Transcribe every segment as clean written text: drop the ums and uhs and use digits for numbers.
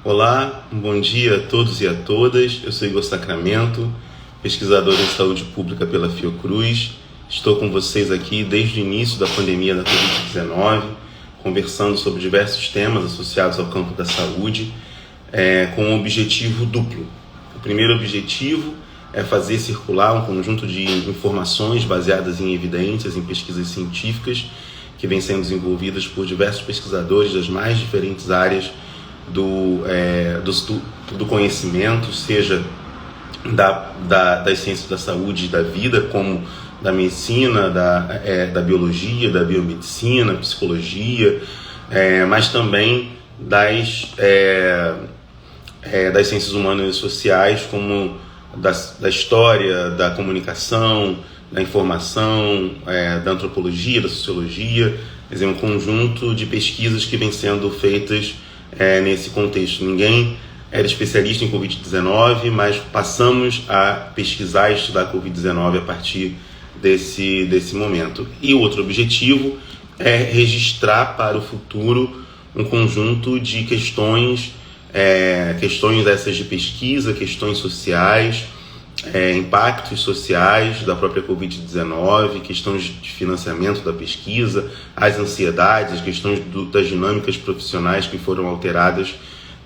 Olá, um bom dia a todos e a todas. Eu sou Igor Sacramento, pesquisador em saúde pública pela Fiocruz. Estou com vocês aqui desde o início da pandemia da Covid-19, conversando sobre diversos temas associados ao campo da saúde, com um objetivo duplo. O primeiro objetivo é fazer circular um conjunto de informações baseadas em evidências, em pesquisas científicas, que vêm sendo desenvolvidas por diversos pesquisadores das mais diferentes áreas do conhecimento, seja das ciências da saúde e da vida, como da medicina, da biologia, da biomedicina, psicologia, mas também das ciências humanas e sociais, como da história, da comunicação, da informação, da antropologia, da sociologia. Quer dizer, um conjunto de pesquisas que vem sendo feitas nesse contexto. Ninguém era especialista em Covid-19, mas passamos a pesquisar e estudar Covid-19 a partir desse momento. E o outro objetivo é registrar para o futuro um conjunto de questões dessas de pesquisa, questões sociais, impactos sociais da própria Covid-19, questões de financiamento da pesquisa, as ansiedades, as questões das dinâmicas profissionais que foram alteradas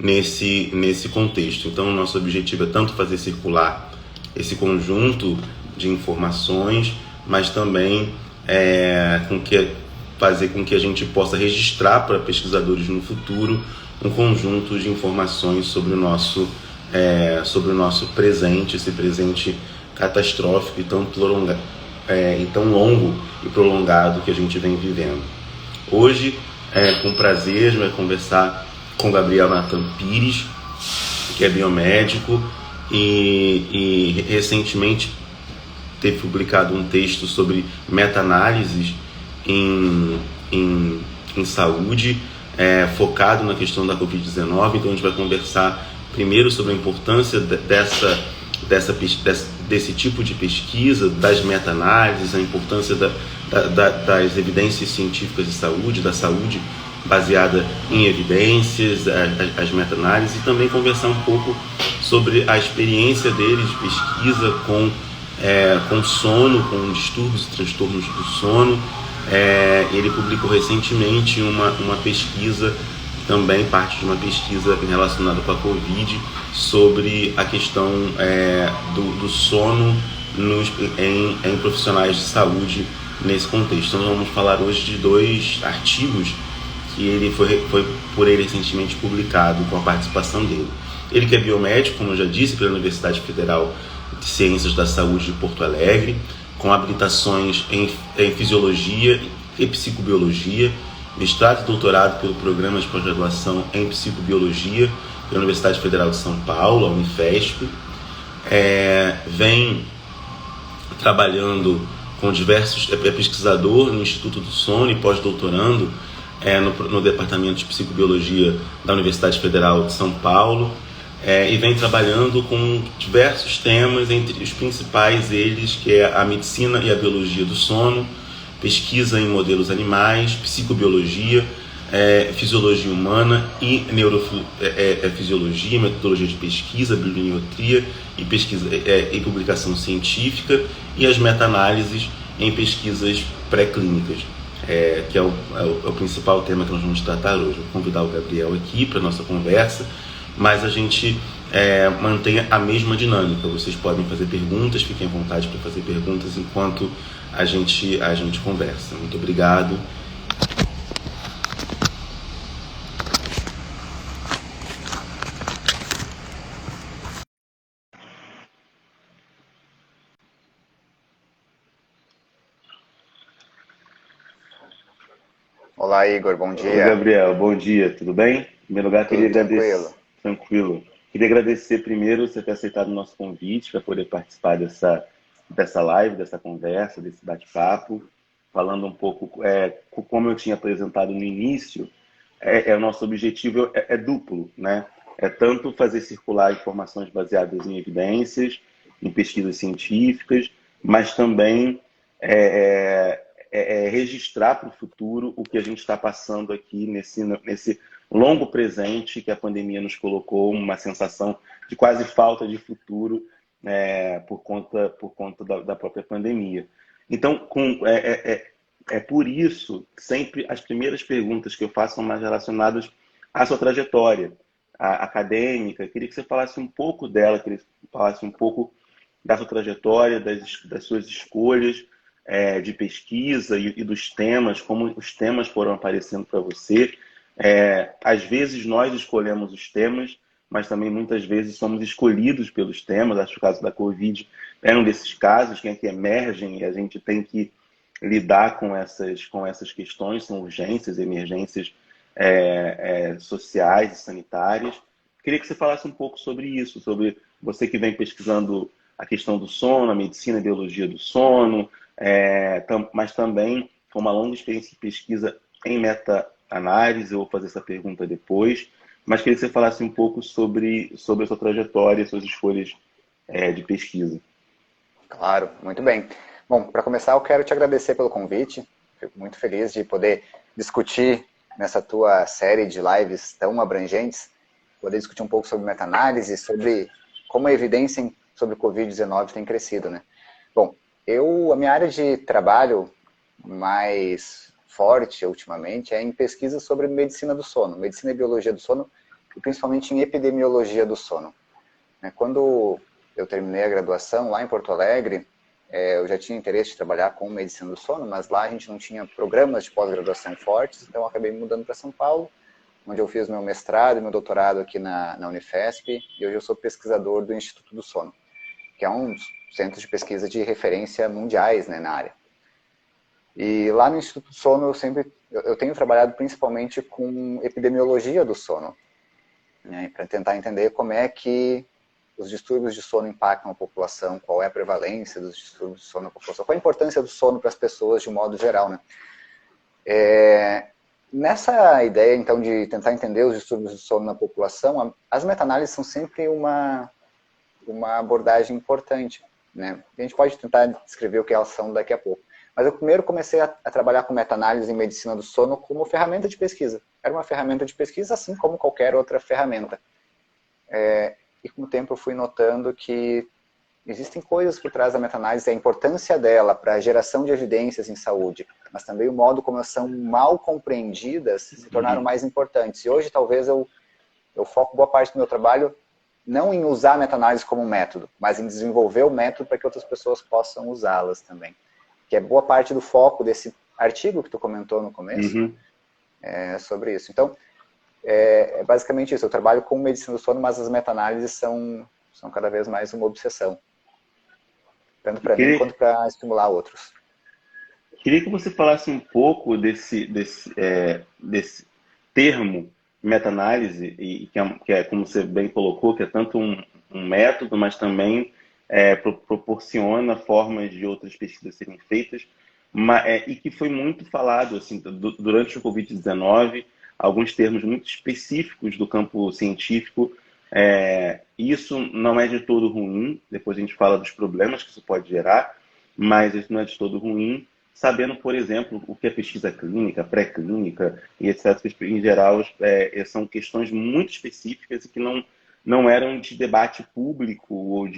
nesse contexto. Então, o nosso objetivo é tanto fazer circular esse conjunto de informações, mas também fazer com que a gente possa registrar para pesquisadores no futuro um conjunto de informações sobre o nosso presente, esse presente catastrófico e tão longo e prolongado que a gente vem vivendo. Hoje, com prazer, a gente vai conversar com Gabriel Nathan Pires, que é biomédico e recentemente teve publicado um texto sobre meta-análises em saúde, focado na questão da Covid-19. Então a gente vai conversar primeiro sobre a importância desse tipo de pesquisa, das meta-análises, a importância das evidências científicas de saúde, da saúde baseada em evidências, as meta-análises, e também conversar um pouco sobre a experiência dele de pesquisa com sono, com distúrbios e transtornos do sono. Ele publicou recentemente uma pesquisa, também parte de uma pesquisa relacionada com a Covid, sobre a questão do sono em profissionais de saúde nesse contexto. Então, nós vamos falar hoje de 2 artigos que foi por ele recentemente publicado, com a participação dele. Ele que é biomédico, como eu já disse, pela Universidade Federal de Ciências da Saúde de Porto Alegre, com habilitações em fisiologia e psicobiologia, mestrado e doutorado pelo Programa de Pós-Graduação em Psicobiologia pela Universidade Federal de São Paulo, a Unifesp. Vem trabalhando com diversos... É pesquisador no Instituto do Sono e pós-doutorando no Departamento de Psicobiologia da Universidade Federal de São Paulo. E vem trabalhando com diversos temas, entre os principais eles, que é a medicina e a biologia do sono, pesquisa em modelos animais, psicobiologia, fisiologia humana e neurofisiologia, metodologia de pesquisa, bibliometria e publicação científica, e as meta-análises em pesquisas pré-clínicas, que é o principal tema que nós vamos tratar hoje. Vou convidar o Gabriel aqui para a nossa conversa, mas a gente mantém a mesma dinâmica. Vocês podem fazer perguntas, fiquem à vontade para fazer perguntas enquanto a gente conversa. Muito obrigado. Olá, Igor, bom dia. Oi, Gabriel, bom dia, tudo bem? Em primeiro lugar, queria agradecer. Tranquilo. Queria agradecer primeiro você ter aceitado o nosso convite para poder participar dessa live, dessa conversa, desse bate-papo, falando um pouco, como eu tinha apresentado no início, o nosso objetivo é duplo, né? É tanto fazer circular informações baseadas em evidências, em pesquisas científicas, mas também registrar para o futuro o que a gente está passando aqui nesse longo presente que a pandemia nos colocou, uma sensação de quase falta de futuro por conta da própria pandemia. Então, é por isso que sempre as primeiras perguntas que eu faço são mais relacionadas à sua trajetória acadêmica. Eu queria que você falasse um pouco dela, queria que você falasse um pouco da sua trajetória, das suas escolhas de pesquisa e dos temas, como os temas foram aparecendo para você. Às vezes nós escolhemos os temas, mas também muitas vezes somos escolhidos pelos temas. Acho que o caso da Covid é um desses casos que emergem e a gente tem que lidar com essas questões, são urgências, emergências sociais e sanitárias. Queria que você falasse um pouco sobre isso, sobre você que vem pesquisando a questão do sono, a medicina e a biologia do sono, mas também com uma longa experiência de pesquisa em meta-análise. Eu vou fazer essa pergunta depois, mas queria que você falasse um pouco sobre a sua trajetória, suas escolhas de pesquisa. Claro, muito bem. Bom, para começar, eu quero te agradecer pelo convite. Fico muito feliz de poder discutir nessa tua série de lives tão abrangentes, poder discutir um pouco sobre meta-análise, sobre como a evidência sobre o Covid-19 tem crescido, né? Bom, a minha área de trabalho mais forte ultimamente é em pesquisa sobre medicina do sono, medicina e biologia do sono, e principalmente em epidemiologia do sono. Quando eu terminei a graduação lá em Porto Alegre, eu já tinha interesse de trabalhar com medicina do sono, mas lá a gente não tinha programas de pós-graduação fortes, então eu acabei me mudando para São Paulo, onde eu fiz meu mestrado e meu doutorado aqui na Unifesp, e hoje eu sou pesquisador do Instituto do Sono, que é um dos centros de pesquisa de referência mundiais, né, na área. E lá no Instituto do Sono eu tenho trabalhado principalmente com epidemiologia do sono, né, para tentar entender como é que os distúrbios de sono impactam a população, qual é a prevalência dos distúrbios de sono na população, qual a importância do sono para as pessoas de um modo geral, né? Nessa ideia, então, de tentar entender os distúrbios do sono na população, as meta-análises são sempre uma abordagem importante, né? A gente pode tentar descrever o que elas são daqui a pouco. Mas eu primeiro comecei a trabalhar com meta-análise em medicina do sono como ferramenta de pesquisa. Era uma ferramenta de pesquisa, assim como qualquer outra ferramenta. E com o tempo eu fui notando que existem coisas por trás da meta-análise, a importância dela para a geração de evidências em saúde, mas também o modo como elas são mal compreendidas se tornaram mais importantes. E hoje talvez eu foco boa parte do meu trabalho não em usar a meta-análise como um método, mas em desenvolver o método para que outras pessoas possam usá-las também. Que é boa parte do foco desse artigo que tu comentou no começo, sobre isso. Então, é basicamente isso. Eu trabalho com medicina do sono, mas as meta-análises são cada vez mais uma obsessão. Tanto para mim quanto para estimular outros. Queria que você falasse um pouco desse termo meta-análise, e que é, como você bem colocou, que é tanto um método, mas também proporciona formas de outras pesquisas serem feitas, e que foi muito falado assim, durante o Covid-19, alguns termos muito específicos do campo científico. Isso não é de todo ruim, depois a gente fala dos problemas que isso pode gerar, mas isso não é de todo ruim, sabendo, por exemplo, o que é pesquisa clínica, pré-clínica e etc., que em geral são questões muito específicas e que não eram de debate público ou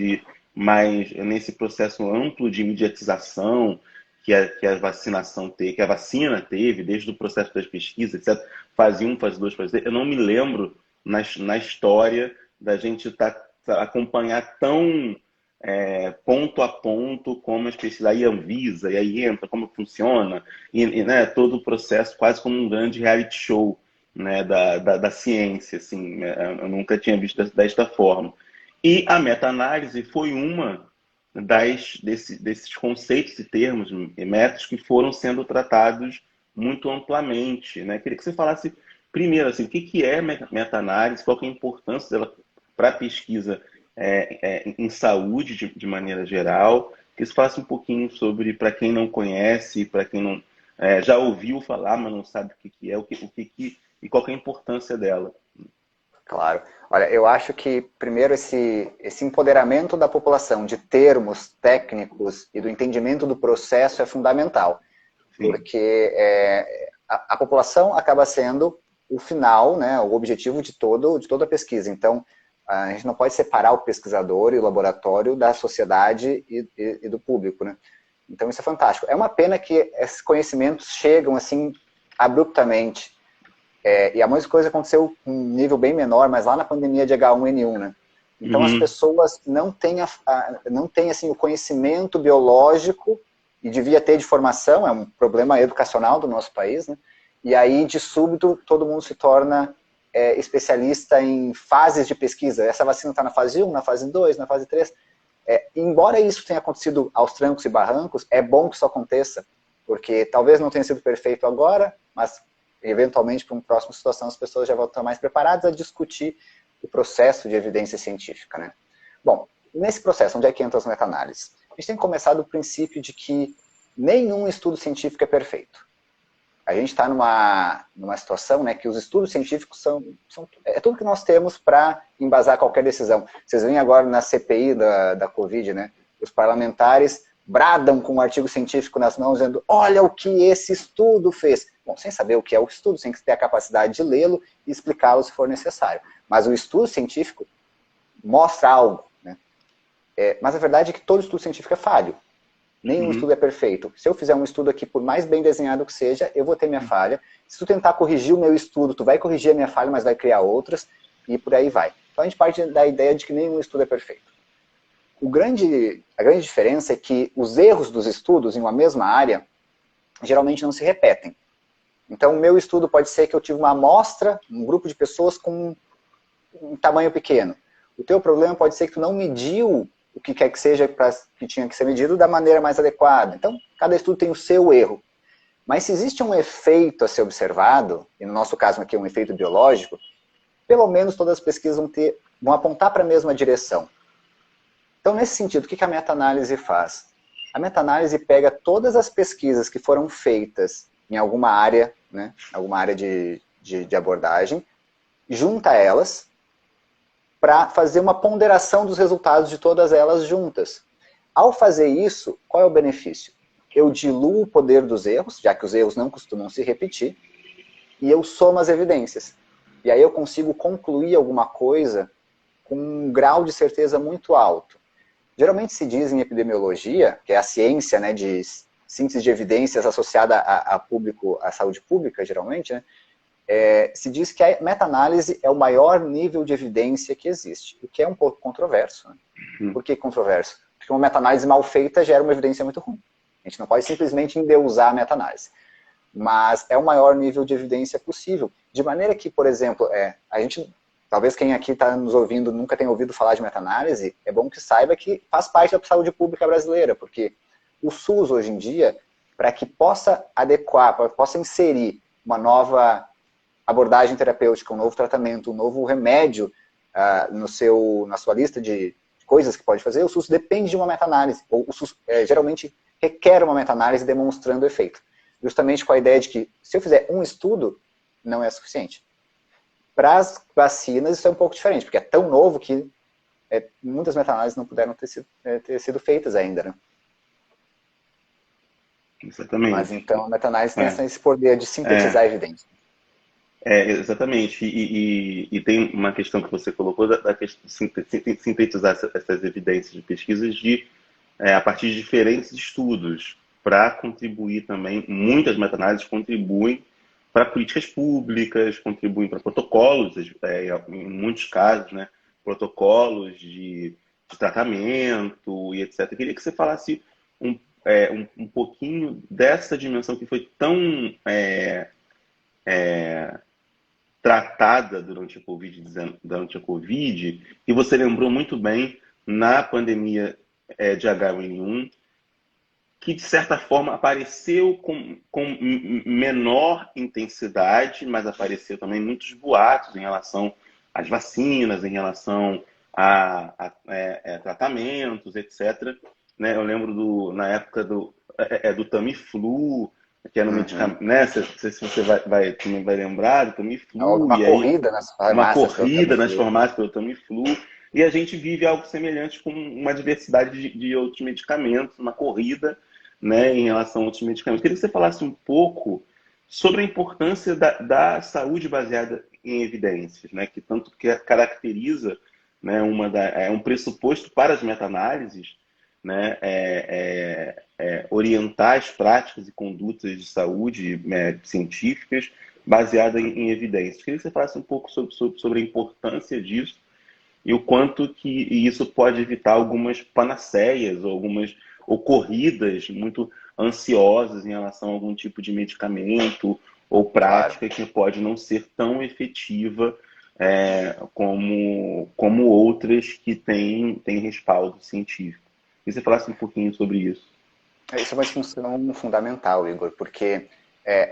mas nesse processo amplo de mediatização que a vacina teve, desde o processo das pesquisas, etc., fase 1, fase 2, fase 3. Eu não me lembro na história da gente acompanhar tão ponto a ponto como as pesquisas, aí Anvisa, e aí entra, como funciona, né, todo o processo quase como um grande reality show, né, da ciência, assim, eu nunca tinha visto desta forma. E a meta-análise foi uma desses conceitos e termos e métodos que foram sendo tratados muito amplamente, né? Queria que você falasse primeiro assim, o que é meta-análise, qual que é a importância dela para a pesquisa em saúde de maneira geral, que você falasse um pouquinho sobre, para quem não conhece, para quem não já ouviu falar, mas não sabe o que é, e qual que é a importância dela. Claro. Olha, eu acho que, primeiro, esse empoderamento da população de termos técnicos e do entendimento do processo é fundamental. Sim. Porque a população acaba sendo o final, né, o objetivo de toda a pesquisa. Então, a gente não pode separar o pesquisador e o laboratório da sociedade e do público, né? Então, isso é fantástico. É uma pena que esses conhecimentos chegam, assim, abruptamente. E a mesma coisa aconteceu com um nível bem menor, mas lá na pandemia de H1N1, né? Então, as pessoas não têm assim, o conhecimento biológico, e devia ter de formação, é um problema educacional do nosso país, né? E aí, de súbito, todo mundo se torna especialista em fases de pesquisa. Essa vacina está na fase 1, na fase 2, na fase 3. Embora isso tenha acontecido aos trancos e barrancos, é bom que isso aconteça, porque talvez não tenha sido perfeito agora, mas eventualmente para uma próxima situação as pessoas já vão estar mais preparadas a discutir o processo de evidência científica, né? Bom, nesse processo, onde é que entra as meta-análises? A gente tem que começar do princípio de que nenhum estudo científico é perfeito. A gente está numa situação, né, que os estudos científicos é tudo que nós temos para embasar qualquer decisão. Vocês veem agora na CPI da Covid, né, os parlamentares bradam com um artigo científico nas mãos, dizendo, olha o que esse estudo fez. Bom, sem saber o que é o estudo, sem ter a capacidade de lê-lo e explicá-lo se for necessário. Mas o estudo científico mostra algo, né? Mas a verdade é que todo estudo científico é falho. Nenhum estudo é perfeito. Se eu fizer um estudo aqui, por mais bem desenhado que seja, eu vou ter minha falha. Se tu tentar corrigir o meu estudo, tu vai corrigir a minha falha, mas vai criar outras, e por aí vai. Então a gente parte da ideia de que nenhum estudo é perfeito. A grande diferença é que os erros dos estudos em uma mesma área geralmente não se repetem. Então, o meu estudo pode ser que eu tive uma amostra, um grupo de pessoas com um tamanho pequeno. O teu problema pode ser que tu não mediu o que quer que seja que tinha que ser medido da maneira mais adequada. Então, cada estudo tem o seu erro. Mas se existe um efeito a ser observado, e no nosso caso aqui é um efeito biológico, pelo menos todas as pesquisas vão apontar para a mesma direção. Então, nesse sentido, o que a meta-análise faz? A meta-análise pega todas as pesquisas que foram feitas em alguma área, né, alguma área de abordagem, junta elas para fazer uma ponderação dos resultados de todas elas juntas. Ao fazer isso, qual é o benefício? Eu diluo o poder dos erros, já que os erros não costumam se repetir, e eu somo as evidências. E aí eu consigo concluir alguma coisa com um grau de certeza muito alto. Geralmente se diz em epidemiologia, que é a ciência, né, de síntese de evidências associada à saúde pública, geralmente, né, se diz que a meta-análise é o maior nível de evidência que existe, o que é um pouco controverso. Né? Por que controverso? Porque uma meta-análise mal feita gera uma evidência muito ruim. A gente não pode simplesmente endeusar a meta-análise. Mas é o maior nível de evidência possível. De maneira que, por exemplo, a gente, talvez quem aqui está nos ouvindo nunca tenha ouvido falar de meta-análise, é bom que saiba que faz parte da saúde pública brasileira, porque o SUS, hoje em dia, para que possa adequar, para que possa inserir uma nova abordagem terapêutica, um novo tratamento, um novo remédio na sua lista de coisas que pode fazer, o SUS depende de uma meta-análise, ou o SUS geralmente requer uma meta-análise demonstrando o efeito. Justamente com a ideia de que, se eu fizer um estudo, não é suficiente. Para as vacinas, isso é um pouco diferente, porque é tão novo que muitas meta-análises não puderam ter sido feitas ainda, né? Exatamente. Mas então a meta-análise tem esse poder de sintetizar a evidência. Exatamente. E tem uma questão que você colocou da questão de sintetizar essas evidências de pesquisas a partir de diferentes estudos, para contribuir também. Muitas meta-análises contribuem para políticas públicas, contribuem para protocolos, em muitos casos, né, protocolos de tratamento e etc. Eu queria que você falasse um pouquinho dessa dimensão que foi tão tratada durante a Covid, e você lembrou muito bem na pandemia de H1N1, que de certa forma apareceu com menor intensidade, mas apareceu também muitos boatos em relação às vacinas, em relação a tratamentos, etc. Né? Eu lembro na época do Tamiflu, que era um medicamento, né? Não sei se você também vai lembrar do Tamiflu. Uma corrida nas farmácias. Uma corrida nas farmácias pelo Tamiflu. E a gente vive algo semelhante com uma diversidade de outros medicamentos, uma corrida, né, em relação a outros medicamentos. Queria que você falasse um pouco sobre a importância da saúde baseada em evidências, né, que tanto que caracteriza, né, é um pressuposto para as meta-análises, né, orientar as práticas e condutas de saúde científicas baseadas em evidências. Queria que você falasse um pouco sobre a importância disso e o quanto que isso pode evitar algumas panaceias ou algumas ocorridas muito ansiosas em relação a algum tipo de medicamento ou prática que pode não ser tão efetiva como outras que têm respaldo científico. E você falasse um pouquinho sobre isso. Isso é uma discussão fundamental, Igor, porque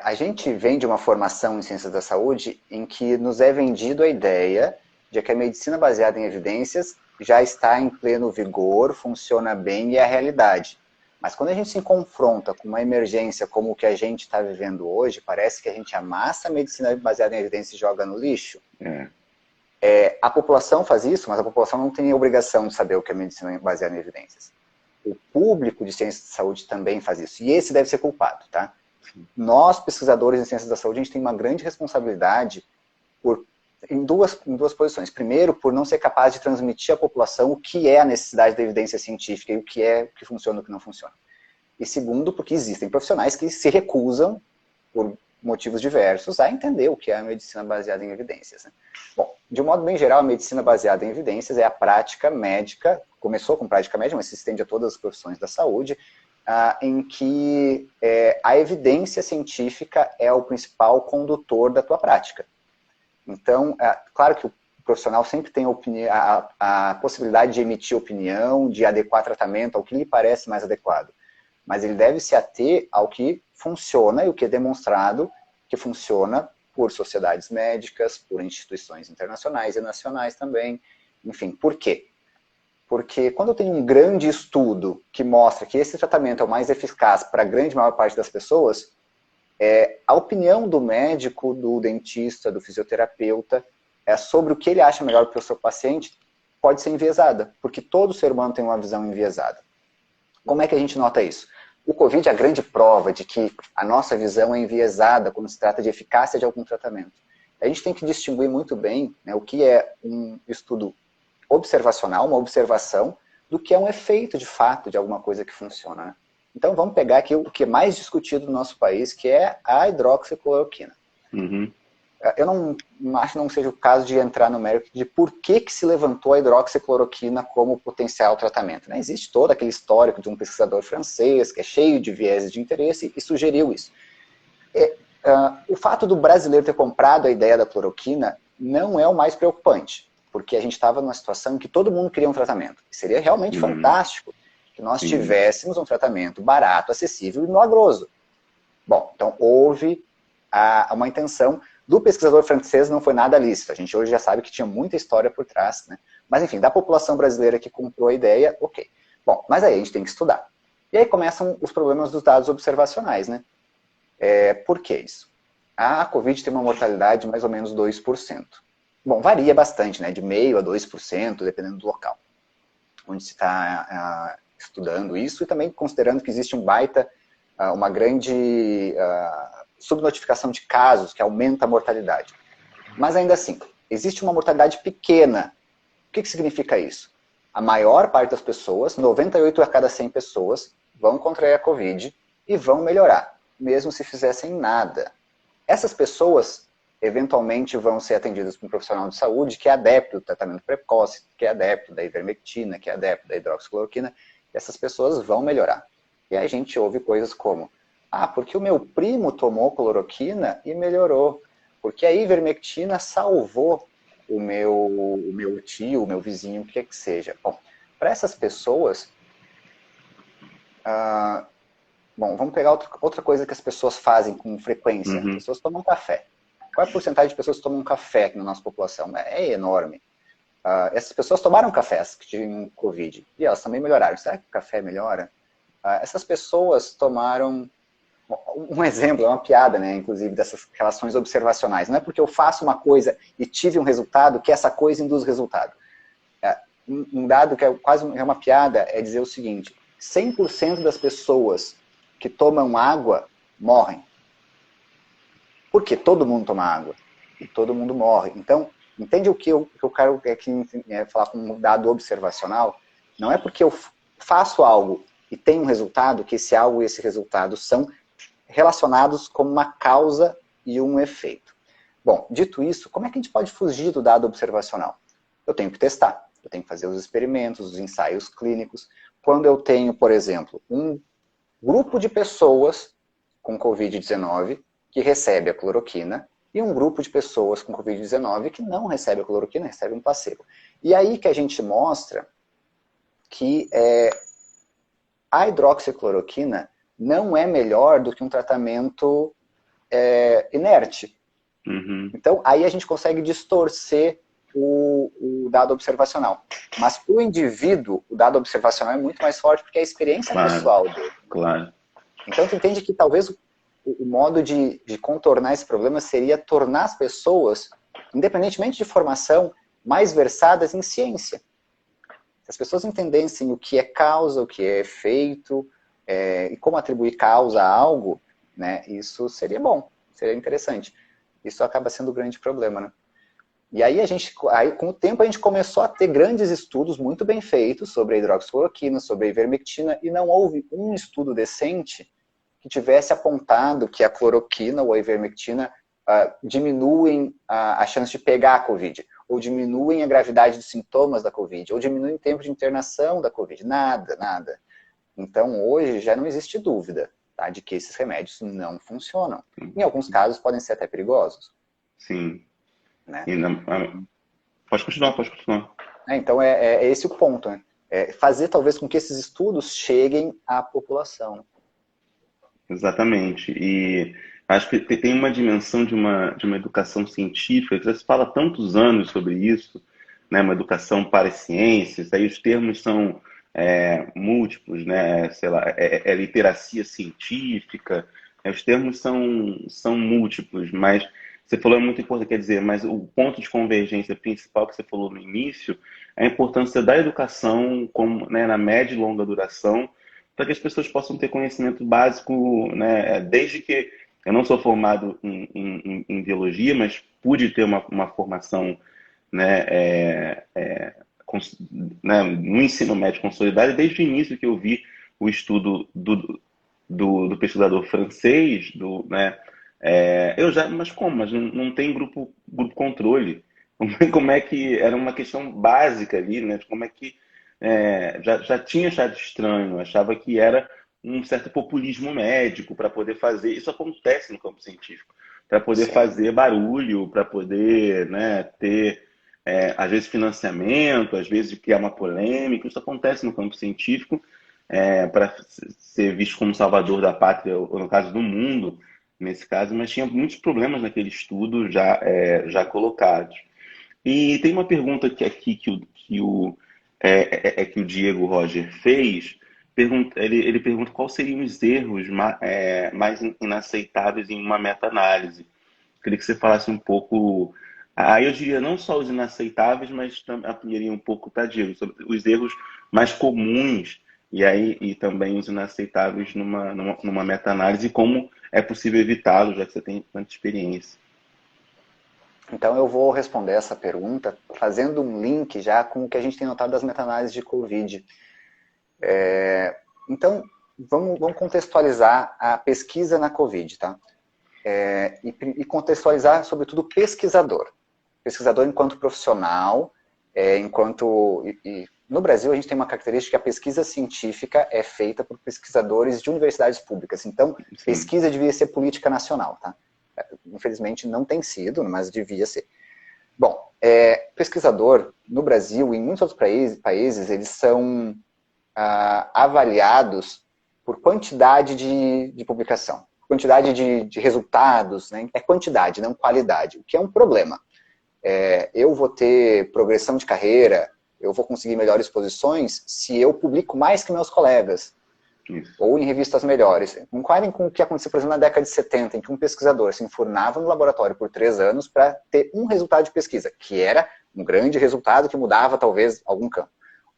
a gente vem de uma formação em ciências da saúde em que nos é vendido a ideia de que a medicina baseada em evidências já está em pleno vigor, funciona bem e é a realidade. Mas quando a gente se confronta com uma emergência como o que a gente está vivendo hoje, parece que a gente amassa a medicina baseada em evidências e joga no lixo. A população faz isso, mas a população não tem a obrigação de saber o que é medicina baseada em evidências. O público de ciências de saúde também faz isso. E esse deve ser culpado, tá? Nós, pesquisadores em ciências da saúde, a gente tem uma grande responsabilidade em duas posições. Primeiro, por não ser capaz de transmitir à população o que é a necessidade da evidência científica e o que funciona e o que não funciona. E segundo, porque existem profissionais que se recusam, por motivos diversos, a entender o que é a medicina baseada em evidências. Né? Bom, de um modo bem geral, a medicina baseada em evidências é a prática médica, começou com prática médica, mas se estende a todas as profissões da saúde, em que a evidência científica é o principal condutor da tua prática. Então, claro que o profissional sempre tem a possibilidade de emitir opinião, de adequar tratamento ao que lhe parece mais adequado. Mas ele deve se ater ao que funciona e o que é demonstrado que funciona por sociedades médicas, por instituições internacionais e nacionais também. Enfim, por quê? Porque quando eu tenho um grande estudo que mostra que esse tratamento é o mais eficaz para a grande maior parte das pessoas, a opinião do médico, do dentista, do fisioterapeuta, sobre o que ele acha melhor para o seu paciente, pode ser enviesada, porque todo ser humano tem uma visão enviesada. Como é que a gente nota isso? O Covid é a grande prova de que a nossa visão é enviesada quando se trata de eficácia de algum tratamento. A gente tem que distinguir muito bem, né, o que é um estudo observacional, uma observação, do que é um efeito de fato de alguma coisa que funciona. Né? Então vamos pegar aqui o que é mais discutido no nosso país, que é a hidroxicloroquina. Uhum. Eu não acho que não seja o caso de entrar no mérito de por que se levantou a hidroxicloroquina como potencial tratamento. Né? Existe todo aquele histórico de um pesquisador francês que é cheio de vieses de interesse e sugeriu isso. O fato do brasileiro ter comprado a ideia da cloroquina não é o mais preocupante, porque a gente estava numa situação em que todo mundo queria um tratamento. E seria realmente fantástico que nós tivéssemos um tratamento barato, acessível e milagroso. Bom, então houve uma intenção do pesquisador francês, não foi nada lícito. A gente hoje já sabe que tinha muita história por trás, né? Mas enfim, da população brasileira que comprou a ideia, ok. Bom, mas aí a gente tem que estudar. E aí começam os problemas dos dados observacionais, né? Por que isso? A Covid tem uma mortalidade de mais ou menos 2%. Bom, varia bastante, né? De 0,5% a 2%, dependendo do local onde se está estudando isso, e também considerando que existe uma grande subnotificação de casos que aumenta a mortalidade. Mas ainda assim, existe uma mortalidade pequena. O que significa isso? A maior parte das pessoas, 98 a cada 100 pessoas, vão contrair a Covid e vão melhorar, mesmo se fizessem nada. Essas pessoas, eventualmente, vão ser atendidas por um profissional de saúde que é adepto do tratamento precoce, que é adepto da ivermectina, que é adepto da hidroxicloroquina, e essas pessoas vão melhorar. E aí a gente ouve coisas como: porque o meu primo tomou cloroquina e melhorou. Porque a ivermectina salvou o meu tio, o meu vizinho, o que é que seja. Bom, para essas pessoas... bom, vamos pegar outra coisa que as pessoas fazem com frequência. As pessoas tomam café. Qual é a porcentagem de pessoas que tomam café aqui na nossa população? É enorme. Essas pessoas tomaram café que tinham Covid e elas também melhoraram. Será que o café melhora? Essas pessoas tomaram... Um exemplo, é uma piada, né, inclusive, dessas relações observacionais. Não é porque eu faço uma coisa e tive um resultado que essa coisa induz resultado. Um dado que é quase uma piada é dizer o seguinte: 100% das pessoas que tomam água morrem. Porque todo mundo toma água e todo mundo morre. Então, entende o que eu quero falar com um dado observacional? Não é porque eu faço algo e tenho um resultado que esse algo e esse resultado são relacionados como uma causa e um efeito. Bom, dito isso, como é que a gente pode fugir do dado observacional? Eu tenho que testar, eu tenho que fazer os experimentos, os ensaios clínicos. Quando eu tenho, por exemplo, um grupo de pessoas com Covid-19 que recebe a cloroquina e um grupo de pessoas com Covid-19 que não recebe a cloroquina, recebe um placebo. E aí que a gente mostra que a hidroxicloroquina não é melhor do que um tratamento inerte. Uhum. Então, aí a gente consegue distorcer o dado observacional. Mas para o indivíduo, o dado observacional é muito mais forte porque é a experiência pessoal dele. Claro. Então, tu entende que talvez o modo de contornar esse problema seria tornar as pessoas, independentemente de formação, mais versadas em ciência. Se as pessoas entendessem o que é causa, o que é efeito, e como atribuir causa a algo, né, isso seria bom, seria interessante. Isso acaba sendo um grande problema, né? E aí, com o tempo, a gente começou a ter grandes estudos muito bem feitos sobre a hidroxicloroquina, sobre a ivermectina, e não houve um estudo decente que tivesse apontado que a cloroquina ou a ivermectina diminuem a chance de pegar a Covid, ou diminuem a gravidade dos sintomas da Covid, ou diminuem o tempo de internação da Covid. Nada, nada. Então, hoje, já não existe dúvida, tá, de que esses remédios não funcionam. Em alguns casos, podem ser até perigosos. Sim. Né? Pode continuar, pode continuar. Então, é esse o ponto, né? Fazer, talvez, com que esses estudos cheguem à população. Exatamente. E acho que tem uma dimensão de uma educação científica, que já se fala há tantos anos sobre isso, né? Uma educação para as ciências, aí os termos são múltiplos, né? Sei lá, literacia científica, os termos são múltiplos, mas você falou é muito importante, quer dizer, mas o ponto de convergência principal que você falou no início é a importância da educação como, né, na média e longa duração, para que as pessoas possam ter conhecimento básico, né, desde que eu não sou formado em biologia, mas pude ter uma formação, né, no ensino médio consolidado, e desde o início que eu vi o estudo do pesquisador francês, né, mas como? Mas não tem grupo controle. Como é que era uma questão básica ali, né? Como é que já tinha achado estranho, achava que era um certo populismo médico para poder fazer. Isso acontece no campo científico, para poder Sim. fazer barulho, para poder, né, ter às vezes financiamento, às vezes criar uma polêmica. Isso acontece no campo científico para ser visto como salvador da pátria, ou no caso do mundo, nesse caso, mas tinha muitos problemas naquele estudo já colocados. E tem uma pergunta aqui que o Diego Roger fez. Ele pergunta quais seriam os erros mais inaceitáveis em uma meta-análise. Queria que você falasse um pouco. Aí eu diria não só os inaceitáveis, mas ampliaria um pouco para Diego, sobre os erros mais comuns e também os inaceitáveis numa meta-análise e como é possível evitá-los, já que você tem tanta experiência. Então eu vou responder essa pergunta fazendo um link já com o que a gente tem notado das meta-análises de Covid. Então, vamos contextualizar a pesquisa na Covid, tá? E contextualizar, sobretudo, o pesquisador. Pesquisador enquanto profissional, no Brasil a gente tem uma característica que a pesquisa científica é feita por pesquisadores de universidades públicas. Então, sim, pesquisa devia ser política nacional, tá? Infelizmente não tem sido, mas devia ser. Bom, pesquisador no Brasil e em muitos outros países, eles são avaliados por quantidade de publicação, quantidade de resultados, né? É quantidade, não qualidade, o que é um problema. Eu vou ter progressão de carreira, eu vou conseguir melhores posições se eu publico mais que meus colegas. Isso. Ou em revistas melhores. Concordem com o que aconteceu, por exemplo, na década de 70, em que um pesquisador se enfurnava no laboratório por 3 anos para ter um resultado de pesquisa, que era um grande resultado que mudava, talvez, algum campo.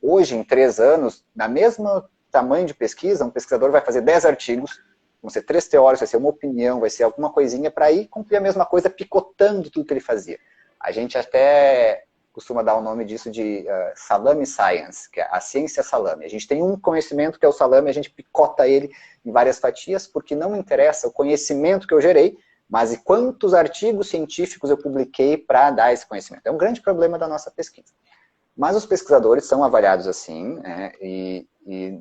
Hoje, em 3 anos, na mesma tamanho de pesquisa, um pesquisador vai fazer 10 artigos vão ser 3 teóricos, vai ser uma opinião, vai ser alguma coisinha para ir cumprir a mesma coisa, picotando tudo que ele fazia. A gente até costuma dar o nome disso de salame science, que é a ciência salame. A gente tem um conhecimento que é o salame, a gente picota ele em várias fatias, porque não interessa o conhecimento que eu gerei, mas e quantos artigos científicos eu publiquei para dar esse conhecimento. É um grande problema da nossa pesquisa. Mas os pesquisadores são avaliados assim, né, e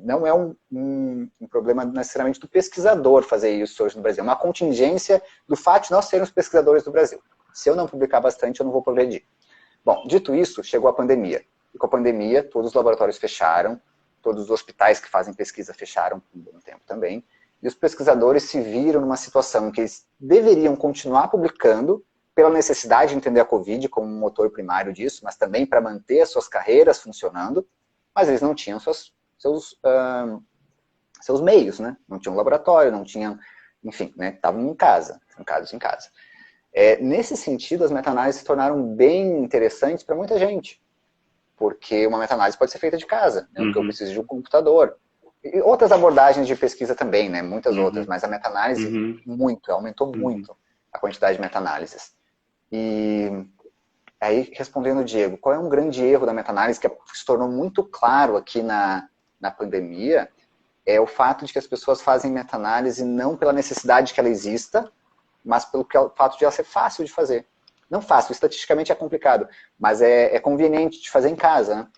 não é um problema necessariamente do pesquisador fazer isso hoje no Brasil. É uma contingência do fato de nós sermos pesquisadores do Brasil. Se eu não publicar bastante, eu não vou progredir. Bom, dito isso, chegou a pandemia. E com a pandemia, todos os laboratórios fecharam, todos os hospitais que fazem pesquisa fecharam por um bom tempo também. E os pesquisadores se viram numa situação em que eles deveriam continuar publicando pela necessidade de entender a Covid como um motor primário disso, mas também para manter as suas carreiras funcionando, mas eles não tinham seus meios, né? Não tinham laboratório, não tinham, enfim, né? Estavam em casa, trancados em casa. Nesse sentido, as meta-análises se tornaram bem interessantes para muita gente, porque uma meta-análise pode ser feita de casa, né? Porque eu preciso de um computador. E outras abordagens de pesquisa também, né? Muitas outras, mas a meta-análise aumentou muito a quantidade de meta-análises. E aí, respondendo o Diego, qual é um grande erro da meta-análise que se tornou muito claro aqui na pandemia, é o fato de que as pessoas fazem meta-análise não pela necessidade que ela exista, mas pelo fato de ela ser fácil de fazer. Não fácil, estatisticamente é complicado, mas é conveniente de fazer em casa, né?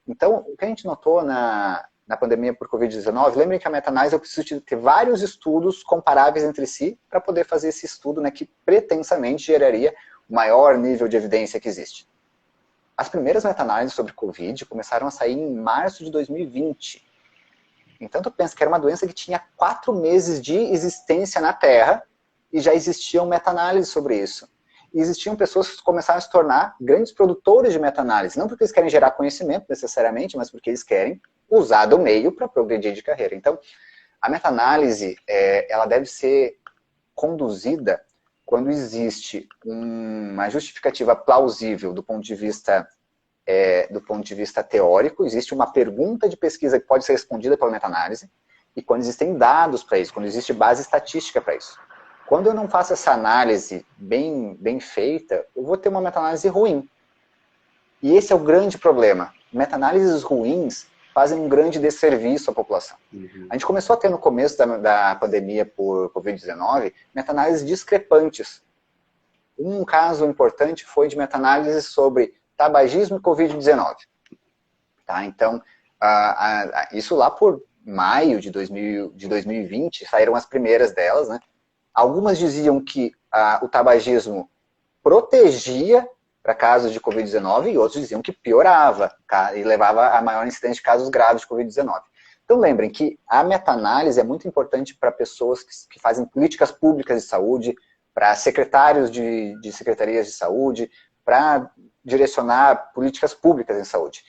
Então, o que a gente notou na pandemia por Covid-19, lembrem que a meta-análise eu preciso ter vários estudos comparáveis entre si para poder fazer esse estudo, né, que pretensamente geraria o maior nível de evidência que existe. As primeiras meta-análises sobre Covid começaram a sair em março de 2020. Então, tu pensa que era uma doença que tinha 4 meses de existência na Terra e já existiam meta-análises sobre isso. E existiam pessoas que começaram a se tornar grandes produtores de meta-análise, não porque eles querem gerar conhecimento necessariamente, mas porque eles querem usar do meio para progredir de carreira. Então, a meta-análise, ela deve ser conduzida quando existe uma justificativa plausível do ponto de vista teórico, existe uma pergunta de pesquisa que pode ser respondida pela meta-análise, e quando existem dados para isso, quando existe base estatística para isso. Quando eu não faço essa análise bem feita, eu vou ter uma meta-análise ruim. E esse é o grande problema. Meta-análises ruins fazem um grande desserviço à população. A gente começou a ter no começo da pandemia por Covid-19 meta-análises discrepantes. Um caso importante foi de meta-análise sobre tabagismo e Covid-19. Tá? Então, isso lá por maio de 2020, saíram as primeiras delas, né? Algumas diziam que o tabagismo protegia para casos de Covid-19 e outros diziam que piorava e levava a maior incidência de casos graves de Covid-19. Então lembrem que a meta-análise é muito importante para pessoas que fazem políticas públicas de saúde, para secretários de secretarias de saúde, para direcionar políticas públicas em saúde.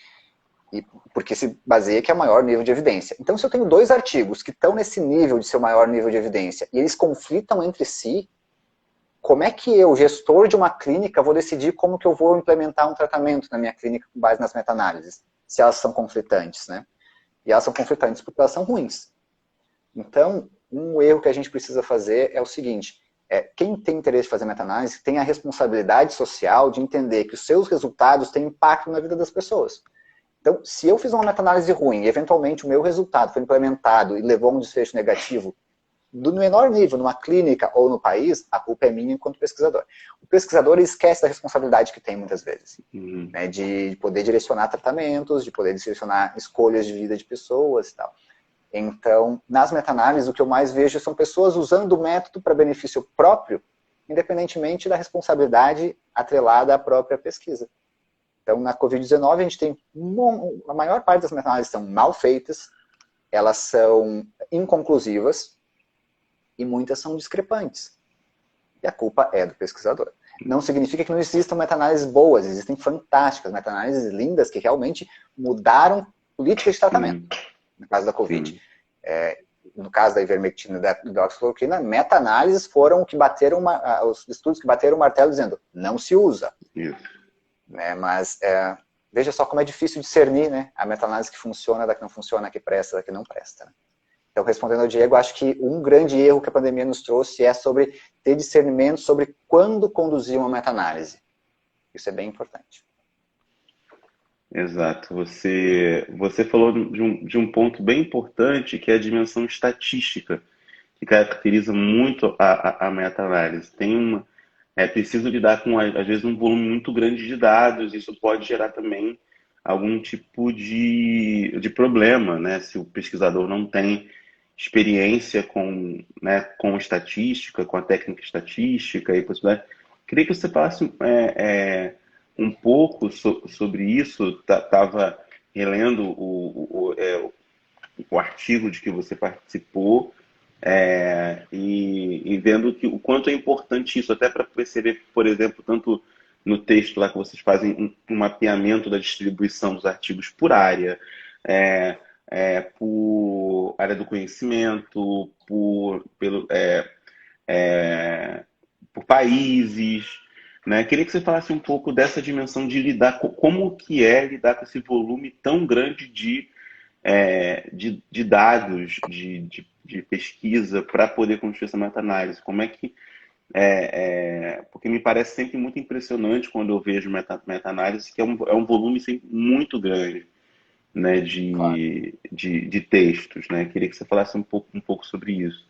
Porque se baseia que é o maior nível de evidência. Então, se eu tenho 2 artigos que estão nesse nível de ser o maior nível de evidência, e eles conflitam entre si, como é que eu, gestor de uma clínica, vou decidir como que eu vou implementar um tratamento na minha clínica com base nas meta-análises, se elas são conflitantes, né? E elas são conflitantes porque elas são ruins. Então, um erro que a gente precisa fazer é o seguinte, quem tem interesse em fazer meta-análise tem a responsabilidade social de entender que os seus resultados têm impacto na vida das pessoas. Então, se eu fiz uma meta-análise ruim e eventualmente o meu resultado foi implementado e levou a um desfecho negativo do menor nível, numa clínica ou no país, a culpa é minha enquanto pesquisador. O pesquisador esquece da responsabilidade que tem muitas vezes, né, de poder direcionar tratamentos, de poder direcionar escolhas de vida de pessoas e tal. Então, nas meta-análises, o que eu mais vejo são pessoas usando o método para benefício próprio, independentemente da responsabilidade atrelada à própria pesquisa. Então, na Covid-19, a gente tem a maior parte das meta-análises são mal feitas, elas são inconclusivas e muitas são discrepantes. E a culpa é do pesquisador. Não significa que não existam meta-análises boas, existem fantásticas, meta-análises lindas que realmente mudaram políticas de tratamento. No caso da Covid. No caso da ivermectina e da hidroxicloroquina, meta-análises foram que bateram os estudos que bateram o martelo dizendo não se usa. Isso. Né, mas veja só como é difícil discernir, né, a meta-análise que funciona da que não funciona, a que presta da que não presta. Né? Então, respondendo ao Diego, acho que um grande erro que a pandemia nos trouxe é sobre ter discernimento sobre quando conduzir uma meta-análise. Isso é bem importante. Exato. Você falou de um ponto bem importante, que é a dimensão estatística, que caracteriza muito a meta-análise. É preciso lidar com, às vezes, um volume muito grande de dados, isso pode gerar também algum tipo de problema, né? Se o pesquisador não tem experiência com estatística, com a técnica estatística e possibilidade. Queria que você falasse um pouco sobre isso. Estava relendo o artigo de que você participou, e vendo o quanto é importante isso, até para perceber, por exemplo, tanto no texto lá que vocês fazem um mapeamento da distribuição dos artigos por área, por área do conhecimento, por países, né? Queria que você falasse um pouco dessa dimensão de lidar, como que é lidar com esse volume tão grande de dados, de pesquisa para poder construir essa meta-análise. Como é que porque me parece sempre muito impressionante quando eu vejo meta-análise, que é um volume sempre muito grande, né, Claro. de textos, né? Queria que você falasse um pouco sobre isso.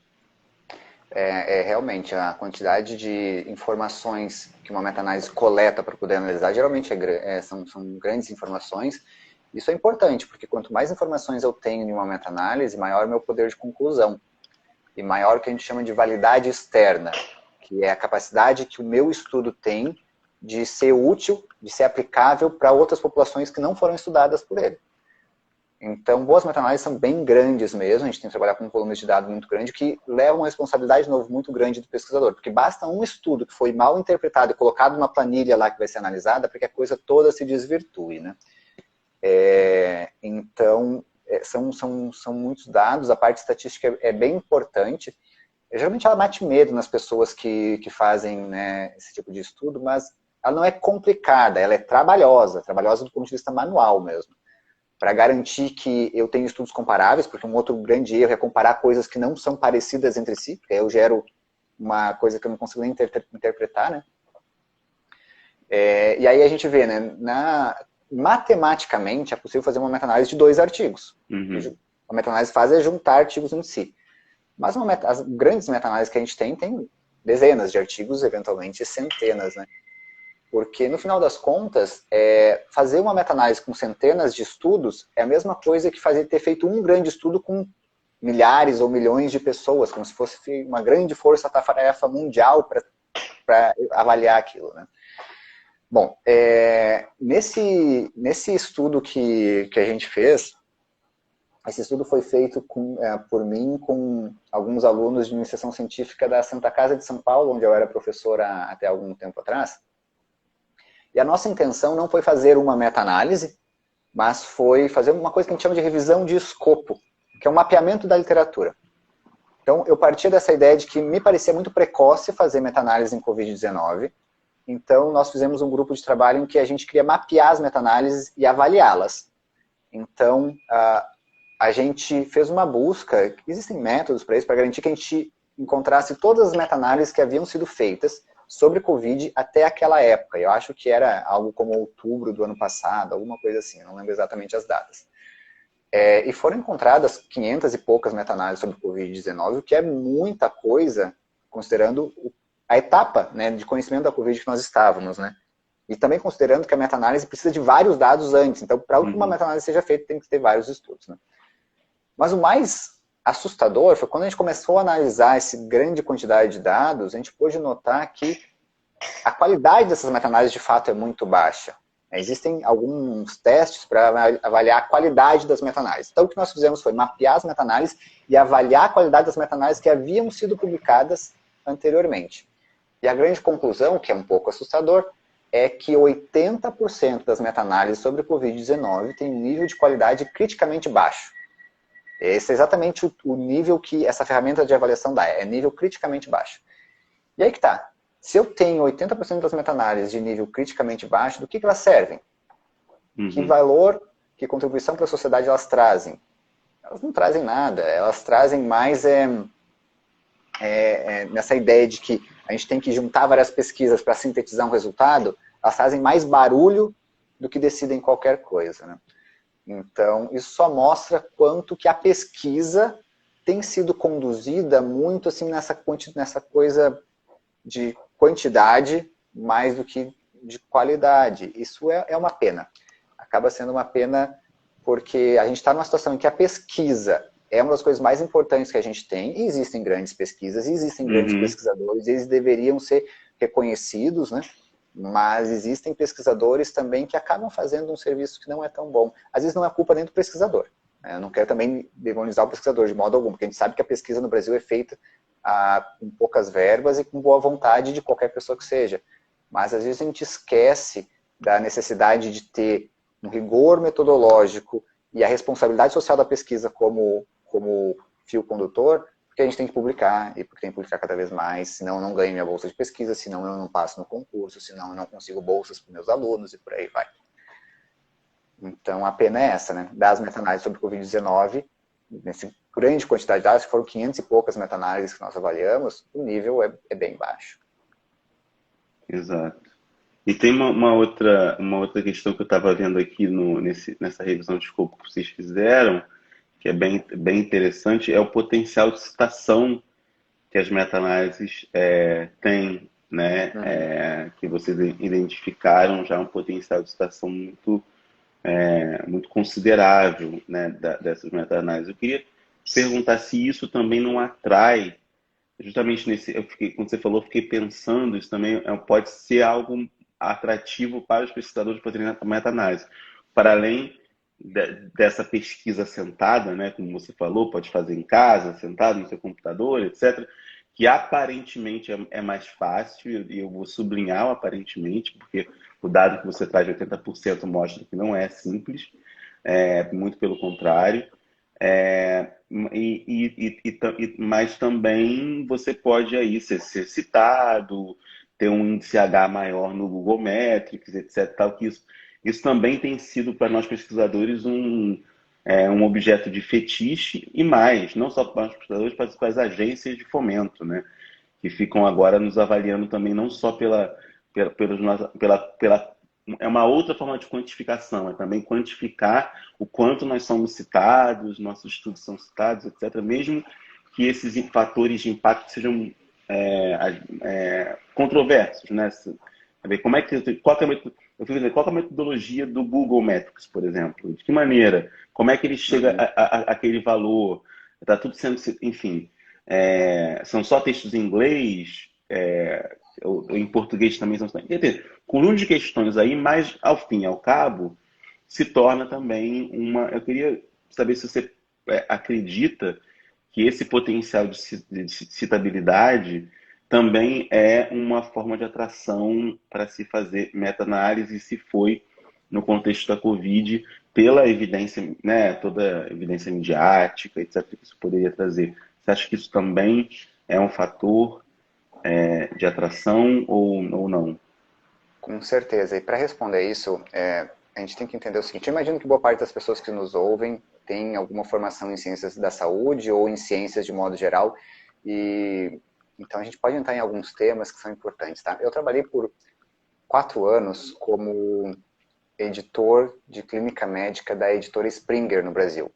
Realmente, a quantidade de informações que uma meta-análise coleta para poder analisar, geralmente são grandes informações. Isso é importante, porque quanto mais informações eu tenho em uma meta-análise, maior o meu poder de conclusão. E maior o que a gente chama de validade externa, que é a capacidade que o meu estudo tem de ser útil, de ser aplicável para outras populações que não foram estudadas por ele. Então, boas meta-análises são bem grandes mesmo, a gente tem que trabalhar com um volume de dados muito grande, que leva uma responsabilidade, de novo, muito grande do pesquisador, porque basta um estudo que foi mal interpretado e colocado numa planilha lá que vai ser analisada, para que a coisa toda se desvirtue, né? Então, são muitos dados, a parte estatística é bem importante. Geralmente ela mate medo nas pessoas que fazem, né, esse tipo de estudo, mas ela não é complicada, ela é trabalhosa do ponto de vista manual mesmo. Para garantir que eu tenho estudos comparáveis, porque um outro grande erro é comparar coisas que não são parecidas entre si, porque aí eu gero uma coisa que eu não consigo nem interpretar, né? E aí a gente vê, né, matematicamente é possível fazer uma meta-análise de 2 artigos. Uhum. A meta-análise faz é juntar artigos em si. Mas as grandes meta-análises que a gente tem dezenas de artigos, eventualmente centenas, né? Porque, no final das contas, fazer uma meta-análise com centenas de estudos é a mesma coisa que ter feito um grande estudo com milhares ou milhões de pessoas, como se fosse uma grande força-tarefa mundial para avaliar aquilo, né? Bom, nesse estudo que a gente fez, esse estudo foi feito por mim com alguns alunos de iniciação científica da Santa Casa de São Paulo, onde eu era professor até algum tempo atrás. E a nossa intenção não foi fazer uma meta-análise, mas foi fazer uma coisa que a gente chama de revisão de escopo, que é um mapeamento da literatura. Então, eu partia dessa ideia de que me parecia muito precoce fazer meta-análise em Covid-19. Então, nós fizemos um grupo de trabalho em que a gente queria mapear as meta-análises e avaliá-las. Então, a gente fez uma busca, existem métodos para isso, para garantir que a gente encontrasse todas as meta-análises que haviam sido feitas sobre Covid até aquela época. Eu acho que era algo como outubro do ano passado, alguma coisa assim, não lembro exatamente as datas. E foram encontradas 500 e poucas meta-análises sobre Covid-19, o que é muita coisa, considerando a etapa, né, de conhecimento da Covid que nós estávamos, né? E também considerando que a meta-análise precisa de vários dados antes. Então, para que uma meta-análise seja feita, tem que ter vários estudos, né? Mas o mais assustador foi quando a gente começou a analisar essa grande quantidade de dados, a gente pôde notar que a qualidade dessas meta-análises de fato é muito baixa. Existem alguns testes para avaliar a qualidade das meta-análises. Então, o que nós fizemos foi mapear as meta-análises e avaliar a qualidade das meta-análises que haviam sido publicadas anteriormente. E a grande conclusão, que é um pouco assustador, é que 80% das meta-análises sobre o Covid-19 tem um nível de qualidade criticamente baixo. Esse é exatamente o nível que essa ferramenta de avaliação dá, é nível criticamente baixo. E aí que tá. Se eu tenho 80% das meta-análises de nível criticamente baixo, do que elas servem? Que valor, que contribuição para a sociedade elas trazem? elas não trazem nada, elas trazem mais nessa ideia de que a gente tem que juntar várias pesquisas para sintetizar um resultado, elas trazem mais barulho do que decidem qualquer coisa, né? Então, isso só mostra quanto que a pesquisa tem sido conduzida muito assim nessa coisa de quantidade mais do que de qualidade. Isso é uma pena. Acaba sendo uma pena porque a gente está numa situação em que a pesquisa é uma das coisas mais importantes que a gente tem, e existem grandes pesquisas, e existem grandes pesquisadores, e eles deveriam ser reconhecidos, né? Mas existem pesquisadores também que acabam fazendo um serviço que não é tão bom. Às vezes não é culpa nem do pesquisador. Eu não quero também demonizar o pesquisador de modo algum, porque a gente sabe que a pesquisa no Brasil é feita com poucas verbas e com boa vontade de qualquer pessoa que seja. Mas às vezes a gente esquece da necessidade de ter um rigor metodológico e a responsabilidade social da pesquisa como fio condutor, porque a gente tem que publicar, e porque tem que publicar cada vez mais, senão eu não ganho minha bolsa de pesquisa, senão eu não passo no concurso, senão eu não consigo bolsas para meus alunos e por aí vai. Então a pena é essa, né? Das meta-análises sobre Covid-19, nessa grande quantidade de dados, foram 500 e poucas meta-análises que nós avaliamos, o nível é bem baixo. Exato. E tem uma outra questão que eu estava vendo aqui nessa revisão de escopo que vocês fizeram, que é bem interessante, é o potencial de citação que as meta-análises têm, né? Que vocês identificaram já um potencial de citação muito considerável, né, dessas meta-análises. Eu queria perguntar se isso também não atrai, justamente quando você falou, eu fiquei pensando, isso também pode ser algo atrativo para os pesquisadores fazerem meta-análise. Para além dessa pesquisa sentada, né, como você falou, pode fazer em casa, sentado no seu computador, etc., que aparentemente é mais fácil, e eu vou sublinhar o aparentemente, porque o dado que você traz de 80% mostra que não é simples, muito pelo contrário. Mas também você pode aí ser citado, ter um índice H maior no Google Metrics, etc. Tal, que isso também tem sido para nós pesquisadores um objeto de fetiche, e mais, não só para os pesquisadores, mas para as agências de fomento, né? Que ficam agora nos avaliando também não só é uma outra forma de quantificação, é também quantificar o quanto nós somos citados, nossos estudos são citados, etc., mesmo que esses fatores de impacto sejam controversos, né? Qual é a metodologia do Google Metrics, por exemplo? De que maneira? Como é que ele chega àquele valor? Está tudo sendo, enfim, são só textos em inglês, ou em português também são. Conjunto de questões aí, mas ao fim e ao cabo se torna também uma. Eu queria saber se você acredita que esse potencial de citabilidade também é uma forma de atração para se fazer meta-análise, se foi no contexto da Covid, pela evidência, né, toda a evidência midiática, etc., que isso poderia trazer. Você acha que isso também é um fator de atração ou não? Com certeza. E para responder isso, a gente tem que entender o seguinte: eu imagino que boa parte das pessoas que nos ouvem tem alguma formação em ciências da saúde ou em ciências de modo geral, e então a gente pode entrar em alguns temas que são importantes, tá? Eu trabalhei por 4 anos como editor de clínica médica da editora Springer no Brasil,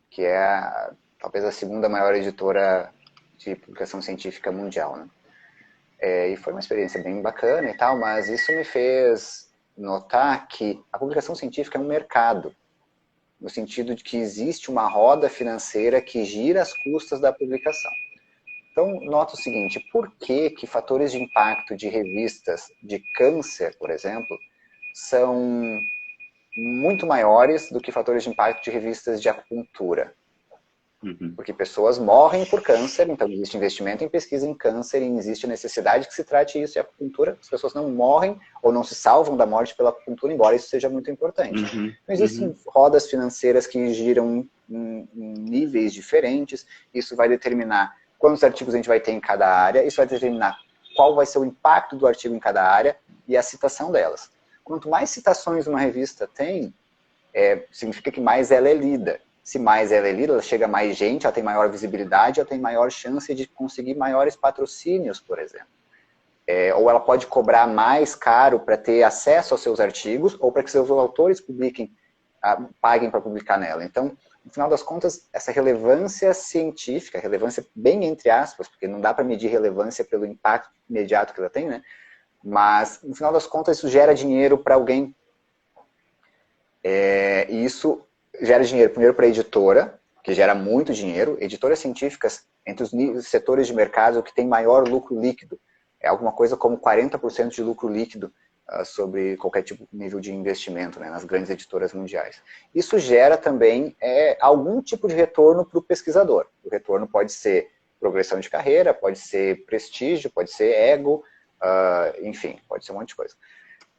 que é talvez a segunda maior editora de publicação científica mundial, né? E foi uma experiência bem bacana e tal, mas isso me fez notar que a publicação científica é um mercado, no sentido de que existe uma roda financeira que gira as custas da publicação. Então, nota o seguinte: por que fatores de impacto de revistas de câncer, por exemplo, são muito maiores do que fatores de impacto de revistas de acupuntura? Porque pessoas morrem por câncer, então existe investimento em pesquisa em câncer e existe a necessidade que se trate isso. E a acupuntura, as pessoas não morrem ou não se salvam da morte pela acupuntura, embora isso seja muito importante. Então existem rodas financeiras que giram em níveis diferentes, isso vai determinar quantos artigos a gente vai ter em cada área, isso vai determinar qual vai ser o impacto do artigo em cada área e a citação delas. Quanto mais citações uma revista tem, significa que mais ela é lida. Se mais ela é lida, ela chega a mais gente, ela tem maior visibilidade, ela tem maior chance de conseguir maiores patrocínios, por exemplo. Ou ela pode cobrar mais caro para ter acesso aos seus artigos, ou para que seus autores paguem para publicar nela. Então, no final das contas, essa relevância científica, relevância bem entre aspas, porque não dá para medir relevância pelo impacto imediato que ela tem, né? Mas, no final das contas, isso gera dinheiro para alguém. E isso gera dinheiro primeiro para a editora, que gera muito dinheiro. Editoras científicas, entre os setores de mercado que tem maior lucro líquido, é alguma coisa como 40% de lucro líquido sobre qualquer tipo de nível de investimento, né, nas grandes editoras mundiais. Isso gera também algum tipo de retorno para o pesquisador. O retorno pode ser progressão de carreira, pode ser prestígio, pode ser ego, enfim, pode ser um monte de coisa.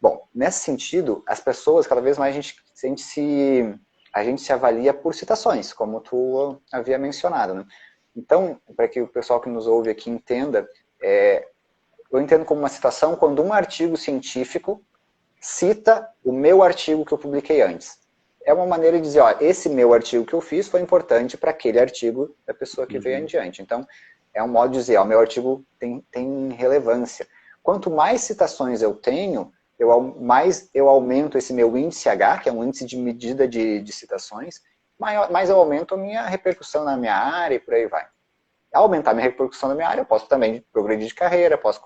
Bom, nesse sentido, as pessoas, cada vez mais a gente se avalia por citações, como tu havia mencionado, né? Então, para que o pessoal que nos ouve aqui entenda, eu entendo como uma citação quando um artigo científico cita o meu artigo que eu publiquei antes. É uma maneira de dizer, ó, esse meu artigo que eu fiz foi importante para aquele artigo da pessoa que veio adiante. Então, é um modo de dizer, ó, meu artigo tem relevância. Quanto mais citações eu tenho, mais eu aumento esse meu índice H, que é um índice de medida de citações, mais eu aumento a minha repercussão na minha área e por aí vai. Ao aumentar minha repercussão na minha área, eu posso também progredir de carreira, posso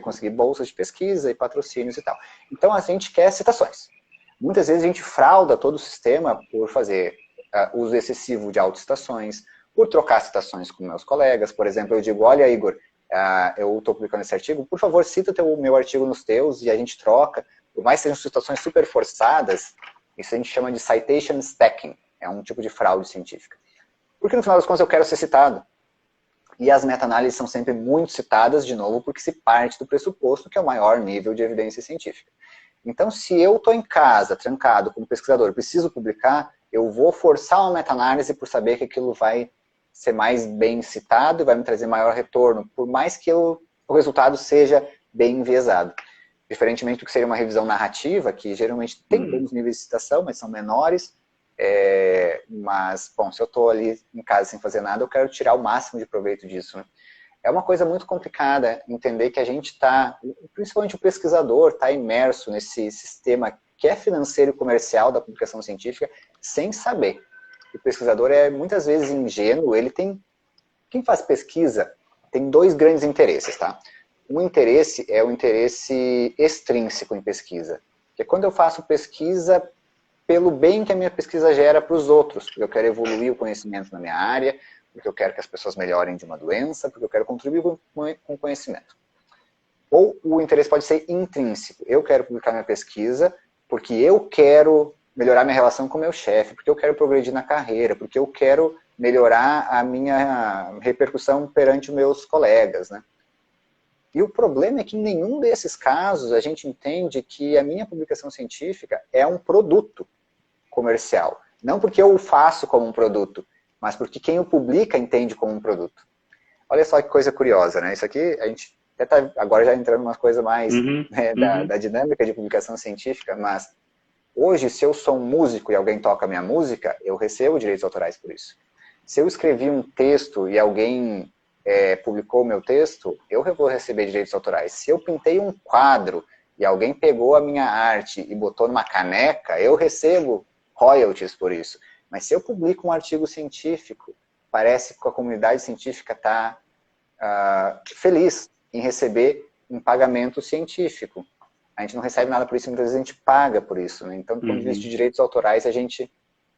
conseguir bolsas de pesquisa e patrocínios e tal. Então, a gente quer citações. Muitas vezes a gente frauda todo o sistema por fazer uso excessivo de autocitações, por trocar citações com meus colegas. Por exemplo, eu digo, olha, Igor, eu estou publicando esse artigo, por favor, cita o meu artigo nos teus e a gente troca. Por mais que sejam citações super forçadas, isso a gente chama de citation stacking. É um tipo de fraude científica. Porque no final das contas eu quero ser citado. E as meta-análises são sempre muito citadas, de novo, porque se parte do pressuposto que é o maior nível de evidência científica. Então, se eu estou em casa, trancado como pesquisador, preciso publicar, eu vou forçar uma meta-análise por saber que aquilo vai ser mais bem citado e vai me trazer maior retorno, por mais que o resultado seja bem enviesado. Diferentemente do que seria uma revisão narrativa, que geralmente tem bons níveis de citação, mas são menores. Mas, bom, se eu estou ali em casa sem fazer nada, eu quero tirar o máximo de proveito disso, né? É uma coisa muito complicada entender que a gente está, principalmente o pesquisador, está imerso nesse sistema que é financeiro e comercial da publicação científica, sem saber. O pesquisador é muitas vezes ingênuo, quem faz pesquisa tem dois grandes interesses, tá? Um interesse é o interesse extrínseco em pesquisa, que é quando eu faço pesquisa pelo bem que a minha pesquisa gera para os outros, porque eu quero evoluir o conhecimento na minha área, porque eu quero que as pessoas melhorem de uma doença, porque eu quero contribuir com o conhecimento. Ou o interesse pode ser intrínseco. Eu quero publicar minha pesquisa porque eu quero melhorar minha relação com o meu chefe, porque eu quero progredir na carreira, porque eu quero melhorar a minha repercussão perante os meus colegas, né? E o problema é que em nenhum desses casos a gente entende que a minha publicação científica é um produto comercial. Não porque eu o faço como um produto, mas porque quem o publica entende como um produto. Olha só que coisa curiosa, né? Isso aqui, a gente até está agora já entrando em uma coisa mais da dinâmica de publicação científica, mas hoje, se eu sou um músico e alguém toca a minha música, eu recebo direitos autorais por isso. Se eu escrevi um texto e alguém publicou o meu texto, eu vou receber direitos autorais. Se eu pintei um quadro e alguém pegou a minha arte e botou numa caneca, eu recebo royalties por isso. Mas se eu publico um artigo científico, parece que a comunidade científica está feliz em receber um pagamento científico. A gente não recebe nada por isso, muitas vezes a gente paga por isso, né? Então, do ponto de vista de direitos autorais, a gente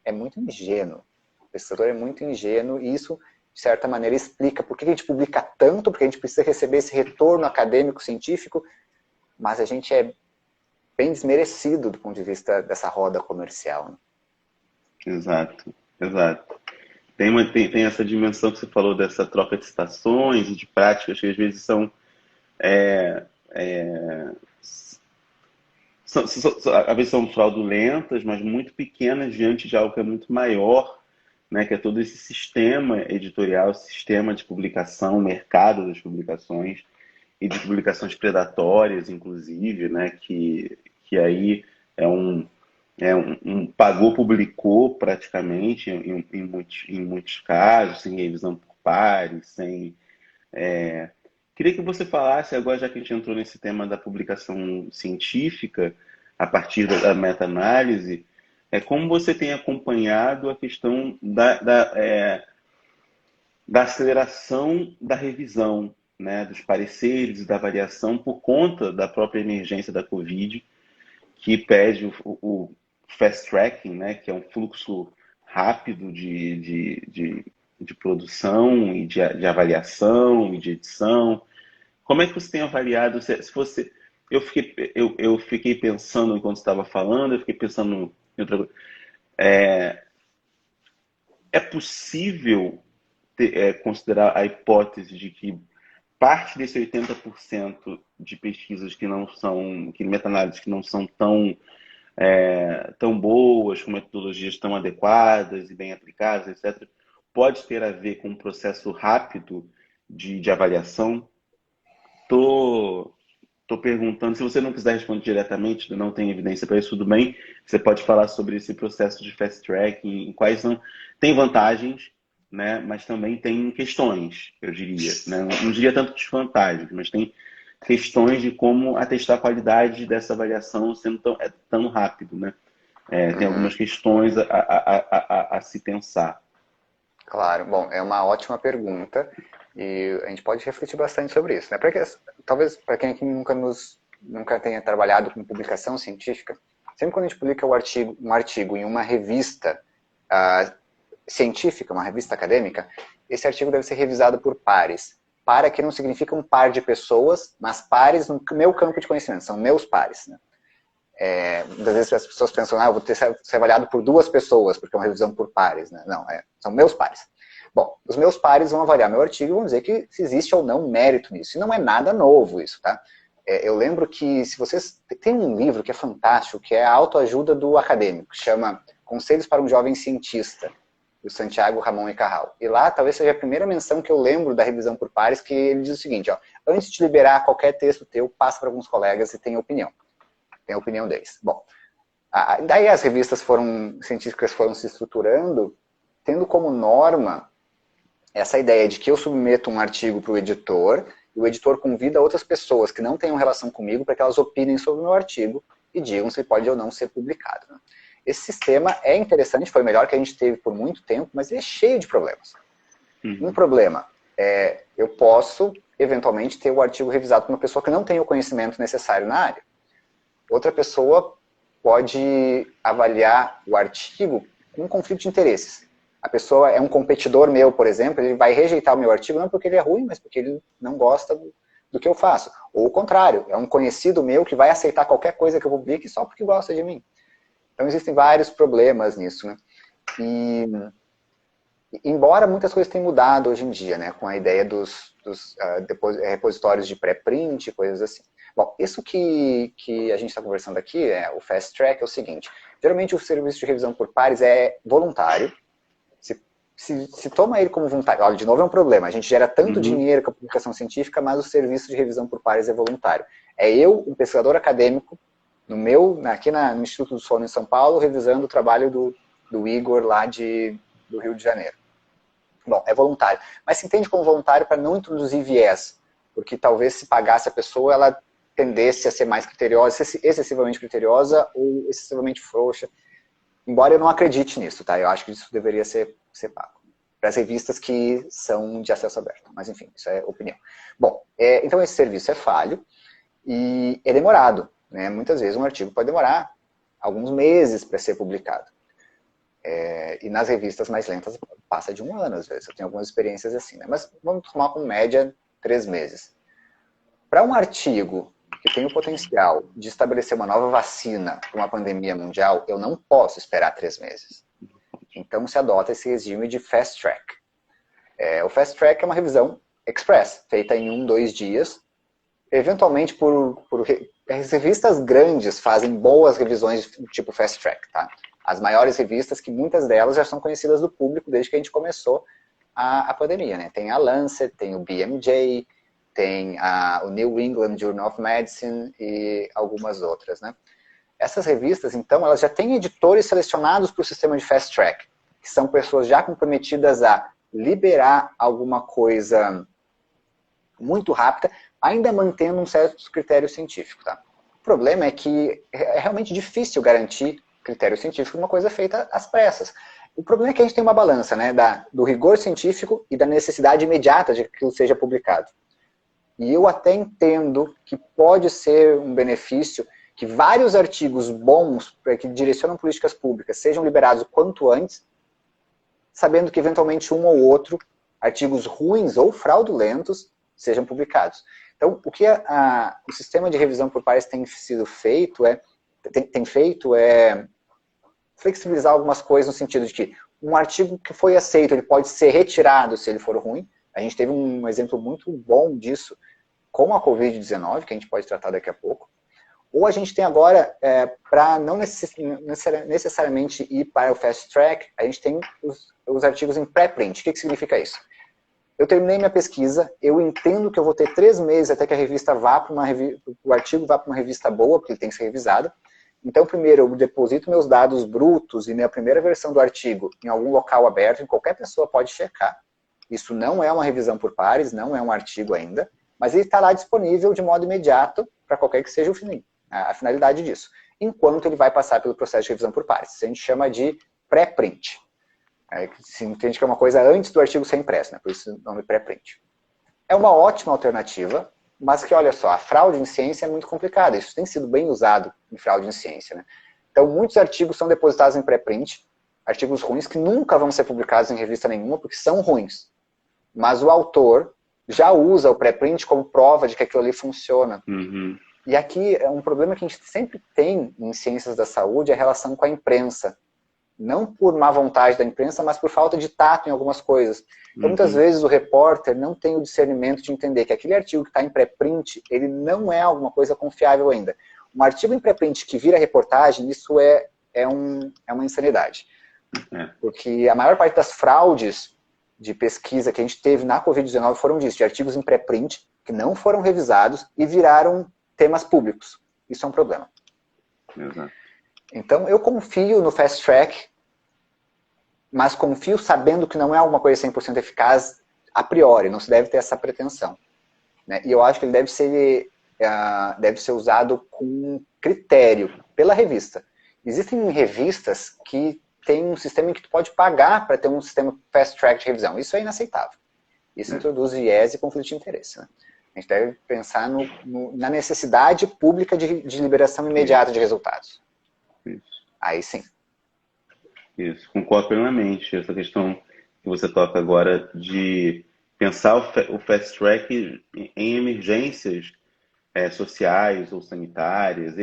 é muito ingênuo. O pesquisador é muito ingênuo e isso, de certa maneira, explica por que a gente publica tanto, porque a gente precisa receber esse retorno acadêmico, científico, mas a gente é bem desmerecido do ponto de vista dessa roda comercial, né? Exato, exato. Tem essa dimensão que você falou dessa troca de citações e de práticas que às vezes às vezes são fraudulentas, mas muito pequenas diante de algo que é muito maior, né, que é todo esse sistema editorial, sistema de publicação, mercado das publicações e de publicações predatórias, inclusive, né, que aí é pagou, publicou praticamente, em muitos casos, sem revisão por pares, sem. Queria que você falasse, agora já que a gente entrou nesse tema da publicação científica, a partir da meta-análise, como você tem acompanhado a questão da aceleração da revisão, né, dos pareceres e da avaliação por conta da própria emergência da Covid, que pede o fast tracking, né, que é um fluxo rápido de produção e de avaliação e de edição. Como é que você tem avaliado? Se você, eu fiquei pensando enquanto estava falando, eu fiquei pensando em outra coisa. É possível considerar a hipótese de que parte desse 80% de pesquisas que não são, que meta-análises que não são tão boas, com metodologias tão adequadas e bem aplicadas, etc., pode ter a ver com um processo rápido de avaliação? Tô perguntando, se você não quiser responder diretamente, não tem evidência para isso, tudo bem. Você pode falar sobre esse processo de fast tracking, quais são. Tem vantagens, né? Mas também tem questões, eu diria. Né? Não diria tanto desvantagens, mas tem questões de como atestar a qualidade dessa avaliação sendo tão rápido, né? Tem algumas questões a se pensar. Claro, bom, é uma ótima pergunta e a gente pode refletir bastante sobre isso, né? Talvez para quem aqui nunca tenha trabalhado com publicação científica, sempre quando a gente publica um artigo em uma revista científica, uma revista acadêmica, esse artigo deve ser revisado por pares. Par aqui não significa um par de pessoas, mas pares no meu campo de conhecimento, são meus pares, né? Muitas vezes as pessoas pensam, eu vou ser avaliado por 2 pessoas, porque é uma revisão por pares, né? Não, são meus pares. Bom, os meus pares vão avaliar meu artigo e vão dizer que se existe ou não mérito nisso. E não é nada novo isso, tá? Eu lembro que se vocês... Tem um livro que é fantástico, que é a autoajuda do acadêmico, que chama Conselhos para um Jovem Cientista, do Santiago Ramon e Cajal. E lá talvez seja a primeira menção que eu lembro da revisão por pares, que ele diz o seguinte, antes de liberar qualquer texto teu, passa para alguns colegas e tem opinião. Tem a opinião deles. Bom, daí as revistas científicas foram se estruturando, tendo como norma essa ideia de que eu submeto um artigo para o editor, e o editor convida outras pessoas que não tenham relação comigo para que elas opinem sobre o meu artigo e digam se pode ou não ser publicado. Né? Esse sistema é interessante, foi o melhor que a gente teve por muito tempo, mas ele é cheio de problemas. Um problema eu posso, eventualmente, ter o artigo revisado por uma pessoa que não tem o conhecimento necessário na área. Outra pessoa pode avaliar o artigo com um conflito de interesses. A pessoa é um competidor meu, por exemplo, ele vai rejeitar o meu artigo não porque ele é ruim, mas porque ele não gosta do que eu faço. Ou o contrário, é um conhecido meu que vai aceitar qualquer coisa que eu publique só porque gosta de mim. Então existem vários problemas nisso, né? E embora muitas coisas tenham mudado hoje em dia, né, com a ideia dos repositórios de pré-print, coisas assim. Bom, isso que a gente está conversando aqui, o Fast Track, é o seguinte. Geralmente o serviço de revisão por pares é voluntário. Se toma ele como voluntário, olha, de novo é um problema. A gente gera tanto dinheiro com a publicação científica, mas o serviço de revisão por pares é voluntário. É eu, um pesquisador acadêmico, aqui no Instituto do Sono em São Paulo, revisando o trabalho do Igor lá do Rio de Janeiro. Bom, é voluntário. Mas se entende como voluntário para não introduzir viés. Porque talvez se pagasse a pessoa, ela tendesse a ser mais criteriosa, excessivamente criteriosa ou excessivamente frouxa. Embora eu não acredite nisso, tá? Eu acho que isso deveria ser pago. Para as revistas que são de acesso aberto. Mas enfim, isso é opinião. Bom, então esse serviço é falho e é demorado. Né? Muitas vezes um artigo pode demorar alguns meses para ser publicado. E nas revistas mais lentas passa de 1 ano, às vezes. Eu tenho algumas experiências assim, né? Mas vamos tomar como média 3 meses. Para um artigo que tem o potencial de estabelecer uma nova vacina para uma pandemia mundial, eu não posso esperar 3 meses. Então se adota esse regime de fast track. O fast track é uma revisão express, feita em 1, 2 dias. Eventualmente, as revistas grandes fazem boas revisões tipo fast track, tá? As maiores revistas, que muitas delas já são conhecidas do público desde que a gente começou a pandemia, né? Tem a Lancet, tem o BMJ, tem o New England Journal of Medicine e algumas outras, né? Essas revistas, então, elas já têm editores selecionados para o sistema de Fast Track, que são pessoas já comprometidas a liberar alguma coisa muito rápida, ainda mantendo um certo critério científico. Tá? O problema é que é realmente difícil garantir critério científico de uma coisa feita às pressas. O problema é que a gente tem uma balança, né, do rigor científico e da necessidade imediata de que aquilo seja publicado. E eu até entendo que pode ser um benefício que vários artigos bons, que direcionam políticas públicas, sejam liberados o quanto antes, sabendo que eventualmente um ou outro, artigos ruins ou fraudulentos, sejam publicados. Então, o que o sistema de revisão por pares tem feito é flexibilizar algumas coisas no sentido de que um artigo que foi aceito, ele pode ser retirado se ele for ruim. A gente teve um exemplo muito bom disso com a Covid-19, que a gente pode tratar daqui a pouco. Ou a gente tem agora, para não necessariamente ir para o fast track, a gente tem os artigos em pré-print. O que significa isso? Eu terminei minha pesquisa, eu entendo que eu vou ter 3 meses até que a revista vá para o artigo vá para uma revista boa, porque ele tem que ser revisado. Então, primeiro, eu deposito meus dados brutos e minha primeira versão do artigo em algum local aberto, em qualquer pessoa pode checar. Isso não é uma revisão por pares, não é um artigo ainda, mas ele está lá disponível de modo imediato para qualquer que seja a finalidade disso. Enquanto ele vai passar pelo processo de revisão por pares. Isso a gente chama de pré-print. Se entende que é uma coisa antes do artigo ser impresso, né? Por isso o nome pré-print. É uma ótima alternativa, mas que, olha só, a fraude em ciência é muito complicada. Isso tem sido bem usado em fraude em ciência, né? Então, muitos artigos são depositados em pré-print, artigos ruins que nunca vão ser publicados em revista nenhuma, porque são ruins. Mas o autor já usa o pré-print como prova de que aquilo ali funciona. Uhum. E aqui, um problema que a gente sempre tem em ciências da saúde é a relação com a imprensa. Não por má vontade da imprensa, mas por falta de tato em algumas coisas. Então, muitas vezes, o repórter não tem o discernimento de entender que aquele artigo que está em pré-print, ele não é alguma coisa confiável ainda. Um artigo em pré-print que vira reportagem, isso é uma insanidade. Porque a maior parte das fraudes de pesquisa que a gente teve na Covid-19 foram disso, de artigos em pré-print que não foram revisados e viraram temas públicos. Isso é um problema. Exato. Então, eu confio no fast track, mas confio sabendo que não é alguma coisa 100% eficaz a priori, não se deve ter essa pretensão. Né? E eu acho que ele deve ser usado com critério pela revista. Existem revistas que têm um sistema em que tu pode pagar para ter um sistema fast track de revisão. Isso é inaceitável. Isso introduz viés e conflito de interesse. Né? A gente deve pensar na necessidade pública de liberação imediata de resultados. Isso. Aí sim. Isso, concordo plenamente. Essa questão que você toca agora de pensar o fast track em emergências sociais ou sanitárias,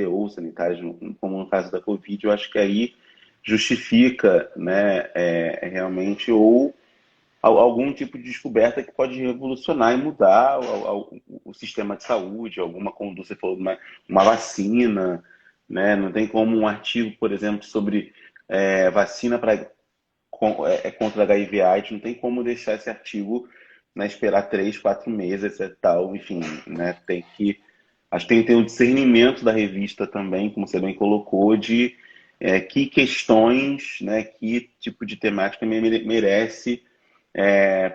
como no caso da Covid, eu acho que aí justifica, né, realmente, ou algum tipo de descoberta que pode revolucionar e mudar o sistema de saúde, como você falou, uma vacina, né? Não tem como um artigo, por exemplo, sobre vacina contra HIV/AIDS, não tem como deixar esse artigo, né, esperar 3, 4 meses e tal, enfim, né? Acho que tem que ter um discernimento da revista também, como você bem colocou, de que questões, né, que tipo de temática merece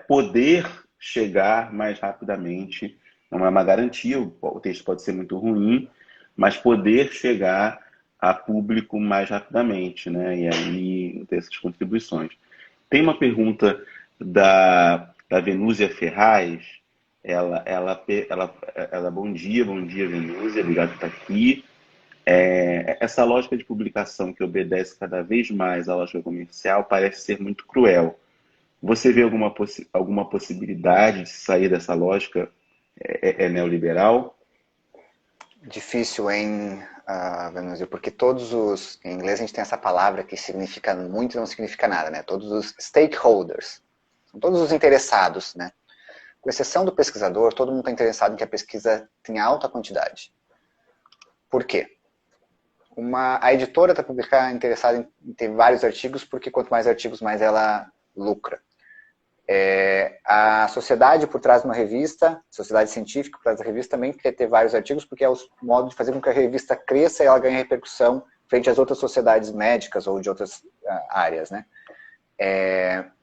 poder chegar mais rapidamente. Não é uma garantia, o texto pode ser muito ruim, mas poder chegar a público mais rapidamente, né? E aí ter essas contribuições. Tem uma pergunta da Venúzia Ferraz. Ela bom dia, Venúzia, obrigado por estar aqui. Essa lógica de publicação que obedece cada vez mais à lógica comercial parece ser muito cruel. Você vê alguma possibilidade de sair dessa lógica neoliberal? Difícil, hein, Venúzio? Porque em inglês a gente tem essa palavra que significa muito e não significa nada, né? Todos os stakeholders, são todos os interessados, né? Com exceção do pesquisador, todo mundo está interessado em que a pesquisa tenha alta quantidade. Por quê? A editora está interessada em ter vários artigos, porque quanto mais artigos, mais ela lucra. A sociedade por trás de uma revista, sociedade científica por trás da revista também quer ter vários artigos, porque é o modo de fazer com que a revista cresça e ela ganhe repercussão frente às outras sociedades médicas ou de outras áreas, né?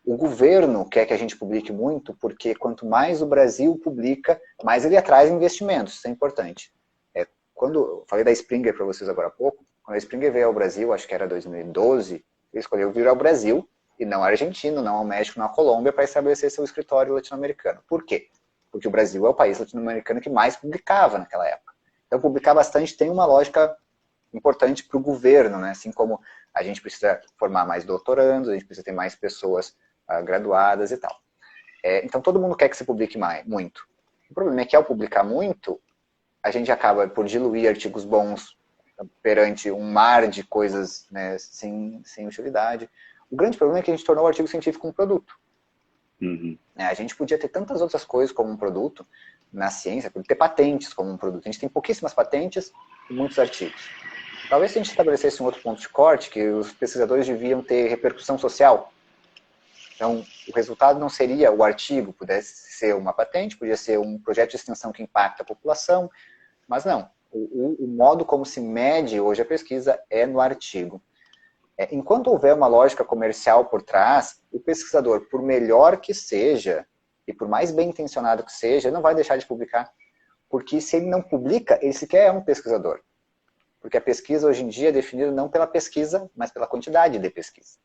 O governo quer que a gente publique muito, porque quanto mais o Brasil publica, mais ele atrai investimentos, isso é importante. Quando eu falei da Springer para vocês agora há pouco, quando a Springer veio ao Brasil, acho que era 2012, ele escolheu vir ao Brasil, e não à Argentina, não ao México, não à Colômbia, para estabelecer seu escritório latino-americano. Por quê? Porque o Brasil é o país latino-americano que mais publicava naquela época. Então, publicar bastante tem uma lógica importante para o governo, né? Assim como a gente precisa formar mais doutorandos, a gente precisa ter mais pessoas graduadas e tal. Então, todo mundo quer que se publique muito. O problema é que, ao publicar muito, a gente acaba por diluir artigos bons perante um mar de coisas, né, sem utilidade. O grande problema é que a gente tornou o artigo científico um produto. Uhum. A gente podia ter tantas outras coisas como um produto na ciência, podia ter patentes como um produto. A gente tem pouquíssimas patentes e muitos artigos. Talvez se a gente estabelecesse um outro ponto de corte, que os pesquisadores deviam ter repercussão social. Então, o resultado não seria o artigo, pudesse ser uma patente, podia ser um projeto de extensão que impacta a população, mas não. O modo como se mede hoje a pesquisa é no artigo. Enquanto houver uma lógica comercial por trás, o pesquisador, por melhor que seja, e por mais bem intencionado que seja, não vai deixar de publicar. Porque se ele não publica, ele sequer é um pesquisador. Porque a pesquisa hoje em dia é definida não pela pesquisa, mas pela quantidade de pesquisa.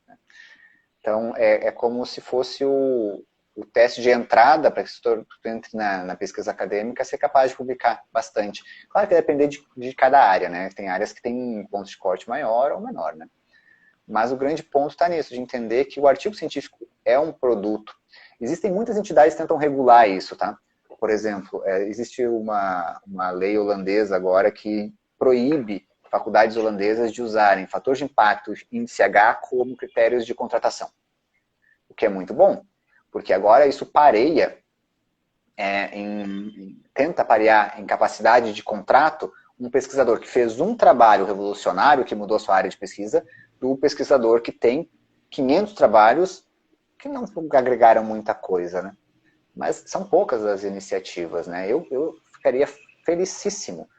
Então, é como se fosse o teste de entrada para que tu entre na pesquisa acadêmica, ser capaz de publicar bastante. Claro que vai depender de cada área, né? Tem áreas que tem um ponto de corte maior ou menor, né? Mas o grande ponto está nisso, de entender que o artigo científico é um produto. Existem muitas entidades que tentam regular isso, tá? Por exemplo, existe uma lei holandesa agora que proíbe faculdades holandesas de usarem fator de impacto, índice H, como critérios de contratação. O que é muito bom, porque agora isso pareia, tenta parear em capacidade de contrato um pesquisador que fez um trabalho revolucionário, que mudou a sua área de pesquisa, do pesquisador que tem 500 trabalhos que não agregaram muita coisa, né? Mas são poucas as iniciativas, né? Eu ficaria felicíssimo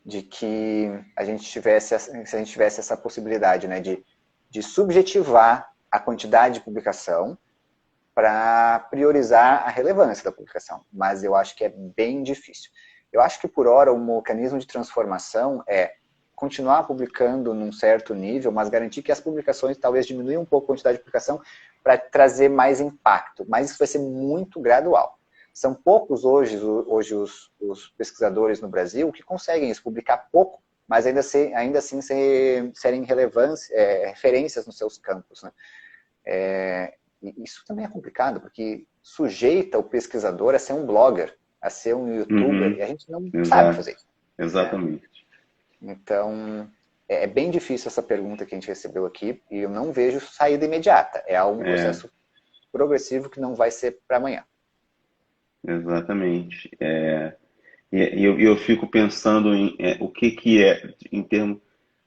de que a gente tivesse essa possibilidade, né, de subjetivar a quantidade de publicação para priorizar a relevância da publicação. Mas eu acho que é bem difícil. Eu acho que, por hora, o mecanismo de transformação é continuar publicando num certo nível, mas garantir que as publicações talvez diminuam um pouco a quantidade de publicação para trazer mais impacto. Mas isso vai ser muito gradual. São poucos hoje os pesquisadores no Brasil que conseguem isso, publicar pouco, mas ainda assim serem referências nos seus campos, né? E isso também é complicado, porque sujeita o pesquisador a ser um blogger, a ser um youtuber, e a gente não sabe fazer isso. Exatamente. Então, é bem difícil essa pergunta que a gente recebeu aqui, e eu não vejo saída imediata. É um processo progressivo que não vai ser para amanhã. Exatamente. E eu fico pensando em o que é, em termos,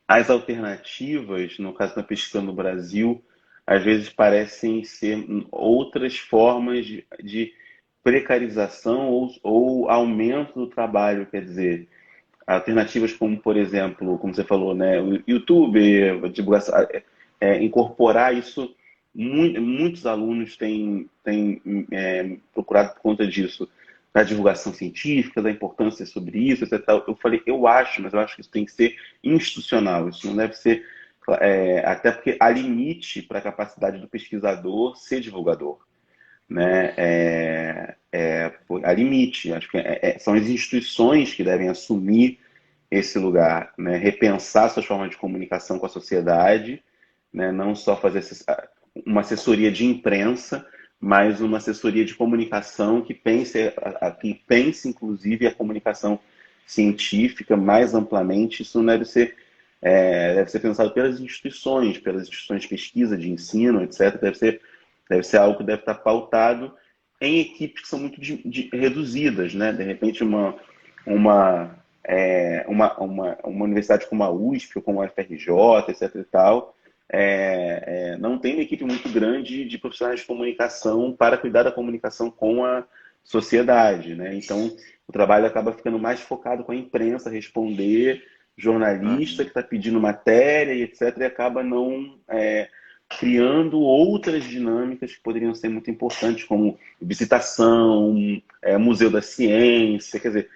as alternativas, no caso da pesquisa no Brasil, às vezes parecem ser outras formas de precarização ou aumento do trabalho, quer dizer, alternativas como, por exemplo, como você falou, né, o YouTube, a divulgação, incorporar isso, muitos alunos têm procurado por conta disso, da divulgação científica, da importância sobre isso, etc. Eu falei, mas eu acho que isso tem que ser institucional, isso não deve ser, até porque há limite para a capacidade do pesquisador ser divulgador, né? Há limite, acho que são as instituições que devem assumir esse lugar, né? Repensar suas formas de comunicação com a sociedade, né? Não só fazer uma assessoria de imprensa, mas uma assessoria de comunicação que pense inclusive a comunicação científica mais amplamente. Isso não deve ser pensado pelas instituições de pesquisa, de ensino, etc. Deve ser algo que deve estar pautado em equipes que são muito reduzidas, né? De repente, uma universidade como a USP ou como a UFRJ, etc. e tal, não tem uma equipe muito grande de profissionais de comunicação para cuidar da comunicação com a sociedade, né? Então, o trabalho acaba ficando mais focado com a imprensa, responder, jornalista que está pedindo matéria e etc., e acaba não criando outras dinâmicas que poderiam ser muito importantes, como visitação, museu da ciência, quer dizer,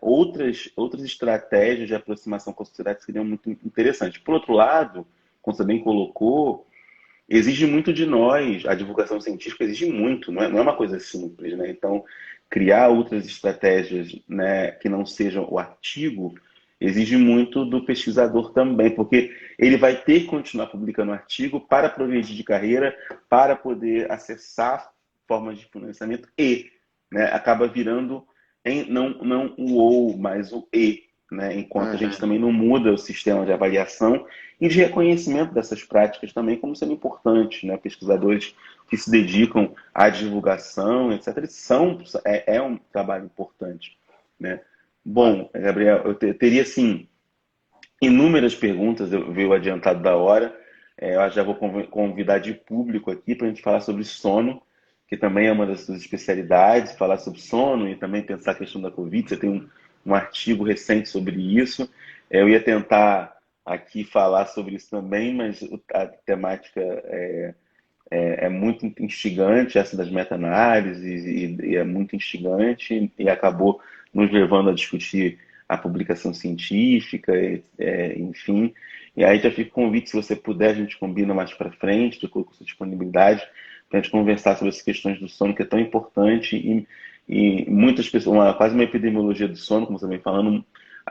outras estratégias de aproximação com a sociedade seriam muito interessantes. Por outro lado, como você bem colocou, exige muito de nós, a divulgação científica exige muito, não é uma coisa simples, né? Então, criar outras estratégias, né, que não sejam o artigo, exige muito do pesquisador também, porque ele vai ter que continuar publicando artigo para progredir de carreira, para poder acessar formas de financiamento e, né, acaba virando não o ou, mas o e, né? Enquanto a gente também não muda o sistema de avaliação e de reconhecimento dessas práticas também como sendo importantes, né? Pesquisadores que se dedicam à divulgação, etc., é um trabalho importante, né? Bom, Gabriel, eu teria, assim, inúmeras perguntas, eu veio adiantado da hora. Eu já vou convidar de público aqui para a gente falar sobre sono, que também é uma das suas especialidades, falar sobre sono e também pensar a questão da Covid. Você tem um artigo recente sobre isso. Eu ia tentar aqui falar sobre isso também, mas a temática é muito instigante, essa das meta-análises, e é muito instigante, e acabou nos levando a discutir a publicação científica, enfim. E aí já fica o convite, se você puder, a gente combina mais para frente, de acordo com a sua disponibilidade, para a gente conversar sobre essas questões do sono, que é tão importante, e muitas pessoas, quase uma epidemiologia do sono, como você vem falando,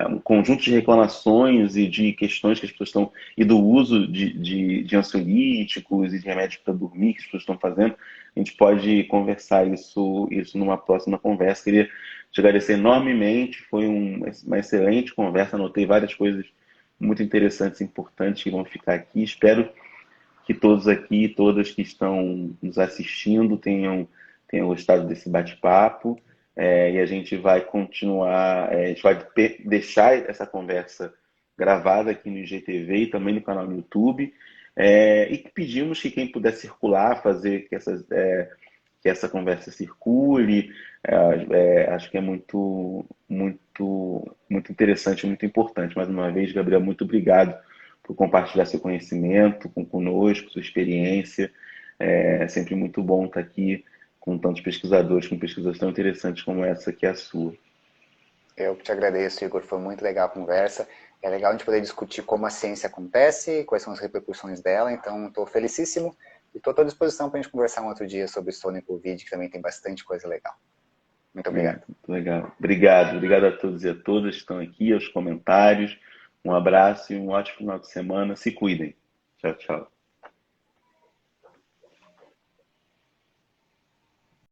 um conjunto de reclamações e de questões que as pessoas estão, e do uso de ansiolíticos e de remédios para dormir que as pessoas estão fazendo. A gente pode conversar isso numa próxima conversa. Queria te agradecer enormemente, foi uma excelente conversa, anotei várias coisas muito interessantes e importantes que vão ficar aqui. Espero que todos aqui, todas que estão nos assistindo tenham gostado desse bate-papo. E a gente vai continuar, a gente vai deixar essa conversa gravada aqui no IGTV e também no canal no YouTube. E pedimos que quem puder circular, fazer que essa conversa circule. Acho que é muito, muito, muito interessante, muito importante. Mais uma vez, Gabriel, muito obrigado por compartilhar seu conhecimento conosco, sua experiência. É sempre muito bom estar aqui com tantos pesquisadores, com pesquisas tão interessantes como essa que é a sua. Eu que te agradeço, Igor. Foi muito legal a conversa. É legal a gente poder discutir como a ciência acontece, quais são as repercussões dela. Então, estou felicíssimo e estou à tua disposição para a gente conversar um outro dia sobre sono e Covid, que também tem bastante coisa legal. Muito obrigado. Muito legal. Obrigado a todos e a todas que estão aqui, aos comentários. Um abraço e um ótimo final de semana. Se cuidem. Tchau, tchau.